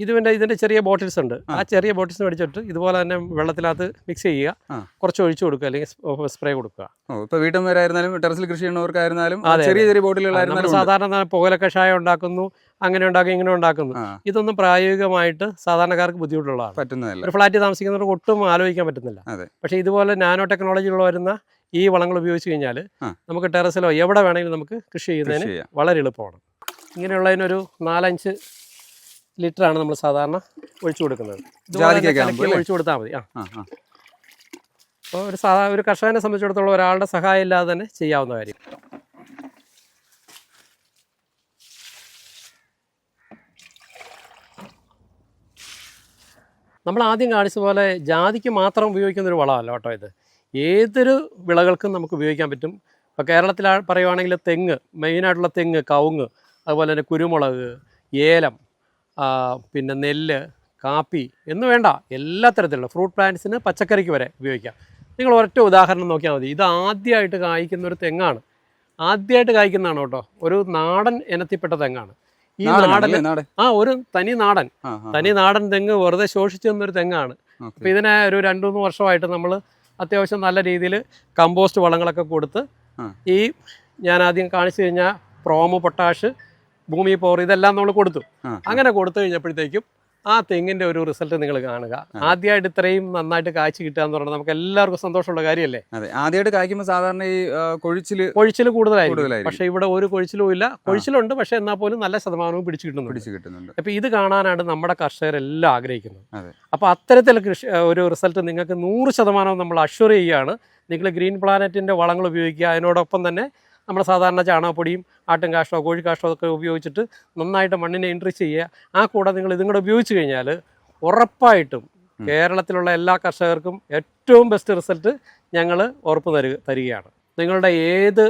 ഇതിന്റെ ചെറിയ ബോട്ടിൽസ് ഉണ്ട്. ആ ചെറിയ ബോട്ടിൽസ് മേടിച്ചിട്ട് ഇതുപോലെ തന്നെ വെള്ളത്തിനകത്ത് മിക്സ് ചെയ്യുക, കുറച്ച് ഒഴിച്ചു കൊടുക്കുക, അല്ലെങ്കിൽ സ്പ്രേ കൊടുക്കുക. ഇപ്പൊ വീട്ടമ്മമാരായിരുന്നാലും ടെറസിൽ കൃഷി ചെയ്യുന്നവർക്കായിരുന്നാലും ചെറിയ ബോട്ടിലുകളായിരുന്നാലും സാധാരണ പുകയില കഷായം ഉണ്ടാക്കുന്നു, അങ്ങനെ ഉണ്ടാക്കും, ഇങ്ങനെ ഉണ്ടാക്കുന്നു. ഇതൊന്നും പ്രായോഗികമായിട്ട് സാധാരണക്കാർക്ക് ബുദ്ധിമുട്ടുള്ളതാണ്. ഒരു ഫ്ലാറ്റിൽ താമസിക്കുന്നവർക്ക് ഒട്ടും ആലോചിക്കാൻ പറ്റുന്നില്ല. പക്ഷേ ഇതുപോലെ നാനോ ടെക്നോളജികൾ വരുന്ന ഈ വളങ്ങൾ ഉപയോഗിച്ച് കഴിഞ്ഞാൽ നമുക്ക് ടെറസിലോ എവിടെ വേണമെങ്കിലും നമുക്ക് കൃഷി ചെയ്യുന്നതിന് വളരെ എളുപ്പമാണ്. ഇങ്ങനെയുള്ളതിനൊരു 4-5 ലിറ്ററാണ് നമ്മൾ സാധാരണ ഒഴിച്ചു കൊടുക്കുന്നത്. ഒഴിച്ചു കൊടുത്താൽ മതി. അപ്പോൾ ഒരു കർഷകനെ സംബന്ധിച്ചിടത്തോളം ഒരാളുടെ സഹായം ഇല്ലാതെ തന്നെ ചെയ്യാവുന്ന കാര്യം. നമ്മൾ ആദ്യം കാണിച്ച പോലെ ജാതിക്ക് മാത്രം ഉപയോഗിക്കുന്നൊരു വളമല്ല കേട്ടോ ഇത്. ഏതൊരു വിളകൾക്കും നമുക്ക് ഉപയോഗിക്കാൻ പറ്റും. ഇപ്പോൾ കേരളത്തിൽ പറയുവാണെങ്കിൽ തെങ്ങ്, മെയിനായിട്ടുള്ള തെങ്ങ്, കവുങ്ങ്, അതുപോലെ തന്നെ കുരുമുളക്, ഏലം, പിന്നെ നെല്ല്, കാപ്പി എന്ന് വേണ്ട എല്ലാ തരത്തിലുള്ള ഫ്രൂട്ട് പ്ലാന്റ്സിന്, പച്ചക്കറിക്ക് വരെ ഉപയോഗിക്കാം. നിങ്ങൾ ഒരൊറ്റ ഉദാഹരണം നോക്കിയാൽ മതി. ഇത് ആദ്യമായിട്ട് കായ്ക്കുന്ന ഒരു തെങ്ങാണ്. ആദ്യമായിട്ട് കായ്ക്കുന്നതാണ് കേട്ടോ. ഒരു നാടൻ ഇനത്തിൽപ്പെട്ട തെങ്ങാണ്. ഈ ഒരു തനി നാടൻ തെങ്ങ് വെറുതെ ശോഷിച്ചു തന്നൊരു തെങ്ങാണ്. അപ്പോൾ ഇതിനെ ഒരു 2-3 വർഷമായിട്ട് നമ്മൾ അത്യാവശ്യം നല്ല രീതിയിൽ കമ്പോസ്റ്റ് വളങ്ങളൊക്കെ കൊടുത്ത്, ഈ ഞാൻ ആദ്യം കാണിച്ചു കഴിഞ്ഞാൽ പ്രോമോ, പൊട്ടാഷ്, ഭൂമി പവർ, ഇതെല്ലാം നമ്മൾ കൊടുത്തു. അങ്ങനെ കൊടുത്തു കഴിഞ്ഞപ്പോഴത്തേക്കും ആ തെങ്ങിൻ്റെ ഒരു റിസൾട്ട് നിങ്ങൾ കാണുക. ആദ്യമായിട്ട് ഇത്രയും നന്നായിട്ട് കായ്ച്ചു കിട്ടുക എന്ന് പറഞ്ഞാൽ നമുക്ക് എല്ലാവർക്കും സന്തോഷമുള്ള കാര്യമല്ലേ? അതെ, ആദ്യമായിട്ട് കായ്ക്കുമ്പോൾ സാധാരണ ഈ കൊഴിച്ചിൽ കൂടുതലായിരിക്കും. പക്ഷേ ഇവിടെ ഒരു കൊഴിച്ചിലും ഇല്ല. കൊഴിച്ചിലുണ്ട്, പക്ഷേ എന്നാൽ പോലും നല്ല ശതമാനവും പിടിച്ചു കിട്ടുന്നുണ്ട്. അപ്പോൾ ഇത് കാണാനാണ് നമ്മുടെ കർഷകരെല്ലാം ആഗ്രഹിക്കുന്നത്. അപ്പോൾ അത്തരത്തിൽ ഒരു റിസൾട്ട് നിങ്ങൾക്ക് 100% നമ്മൾ അഷ്വർ ചെയ്യുകയാണ്. നിങ്ങൾ ഗ്രീൻ പ്ലാനറ്റിൻ്റെ വളങ്ങൾ ഉപയോഗിക്കുക. അതിനോടൊപ്പം തന്നെ നമ്മൾ സാധാരണ ചാണകപ്പൊടിയും ആട്ടും കാഷ്ടമോ കോഴിക്കാഷ്ടമോ ഒക്കെ ഉപയോഗിച്ചിട്ട് നന്നായിട്ട് മണ്ണിനെ എൻട്രിച്ച് ചെയ്യുക. ആ കൂടെ നിങ്ങൾ ഇതും കൂടെ ഉപയോഗിച്ച് കഴിഞ്ഞാൽ ഉറപ്പായിട്ടും കേരളത്തിലുള്ള എല്ലാ കർഷകർക്കും ഏറ്റവും ബെസ്റ്റ് റിസൾട്ട് ഞങ്ങൾ ഉറപ്പ് തരികയാണ്. നിങ്ങളുടെ ഏത്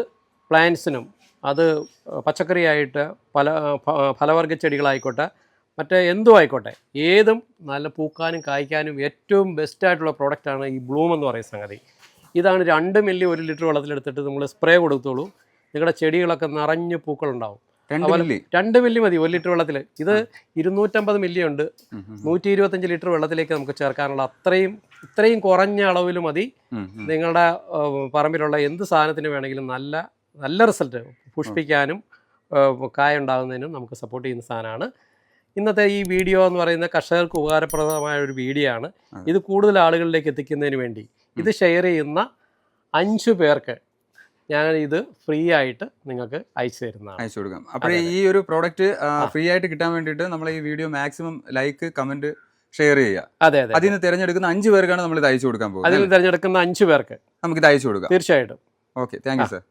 പ്ലാന്റ്സിനും, അത് പച്ചക്കറിയായിട്ട് ഫലവർഗ്ഗ ചെടികളായിക്കോട്ടെ, മറ്റേ എന്തും ആയിക്കോട്ടെ, ഏതും നല്ല പൂക്കാനും കായ്ക്കാനും ഏറ്റവും ബെസ്റ്റായിട്ടുള്ള പ്രോഡക്റ്റാണ് ഈ ബ്ലൂം എന്ന് പറയുന്ന സംഗതി. ഇതാണ് 2 മില്ലി 1 ലിറ്റർ വെള്ളത്തിലെടുത്തിട്ട് നമ്മൾ സ്പ്രേ കൊടുത്തോളൂ. നിങ്ങളുടെ ചെടികളൊക്കെ നിറഞ്ഞ് പൂക്കളുണ്ടാവും. 2 മില്ലി മതി 1 ലിറ്റർ വെള്ളത്തിൽ. ഇത് 250 മില്ലി ഉണ്ട്. 125 ലിറ്റർ വെള്ളത്തിലേക്ക് നമുക്ക് ചേർക്കാനുള്ള ഇത്രയും കുറഞ്ഞ അളവിൽ മതി നിങ്ങളുടെ പറമ്പിലുള്ള എന്ത് സാധനത്തിന് വേണമെങ്കിലും നല്ല നല്ല റിസൾട്ട് പുഷ്പിക്കാനും കായ ഉണ്ടാകുന്നതിനും നമുക്ക് സപ്പോർട്ട് ചെയ്യുന്ന സാധനമാണ്. ഇന്നത്തെ ഈ വീഡിയോ എന്ന് പറയുന്ന കർഷകർക്ക് ഉപകാരപ്രദമായ ഒരു വീഡിയോ ആണ്. ഇത് കൂടുതൽ ആളുകളിലേക്ക് എത്തിക്കുന്നതിന് വേണ്ടി ഇത് ഷെയർ ചെയ്യുന്ന 5 പേർക്ക് ഞാൻ ഇത് ഫ്രീ ആയിട്ട് നിങ്ങൾക്ക് അയച്ചു തരുന്നതാണ്, അയച്ചു കൊടുക്കാം. അപ്പോൾ ഈ ഒരു പ്രോഡക്റ്റ് ഫ്രീ ആയിട്ട് കിട്ടാൻ വേണ്ടിയിട്ട് നമ്മൾ ഈ video maximum like, comment, share ചെയ്യുക. അതെ അതെ. അതിൽ നിന്ന് തിരഞ്ഞെടുക്കുന്ന 5 പേർക്കാണ് നമ്മൾ ഇത് അയച്ചു കൊടുക്കാൻ പോകുന്നത്. അതിൽ തിരഞ്ഞെടുക്കുന്ന 5 പേർക്ക് നമുക്ക് ഇത് അയച്ചു കൊടുക്കാം. തീർച്ചയായിട്ടും. Okay, thank you sir.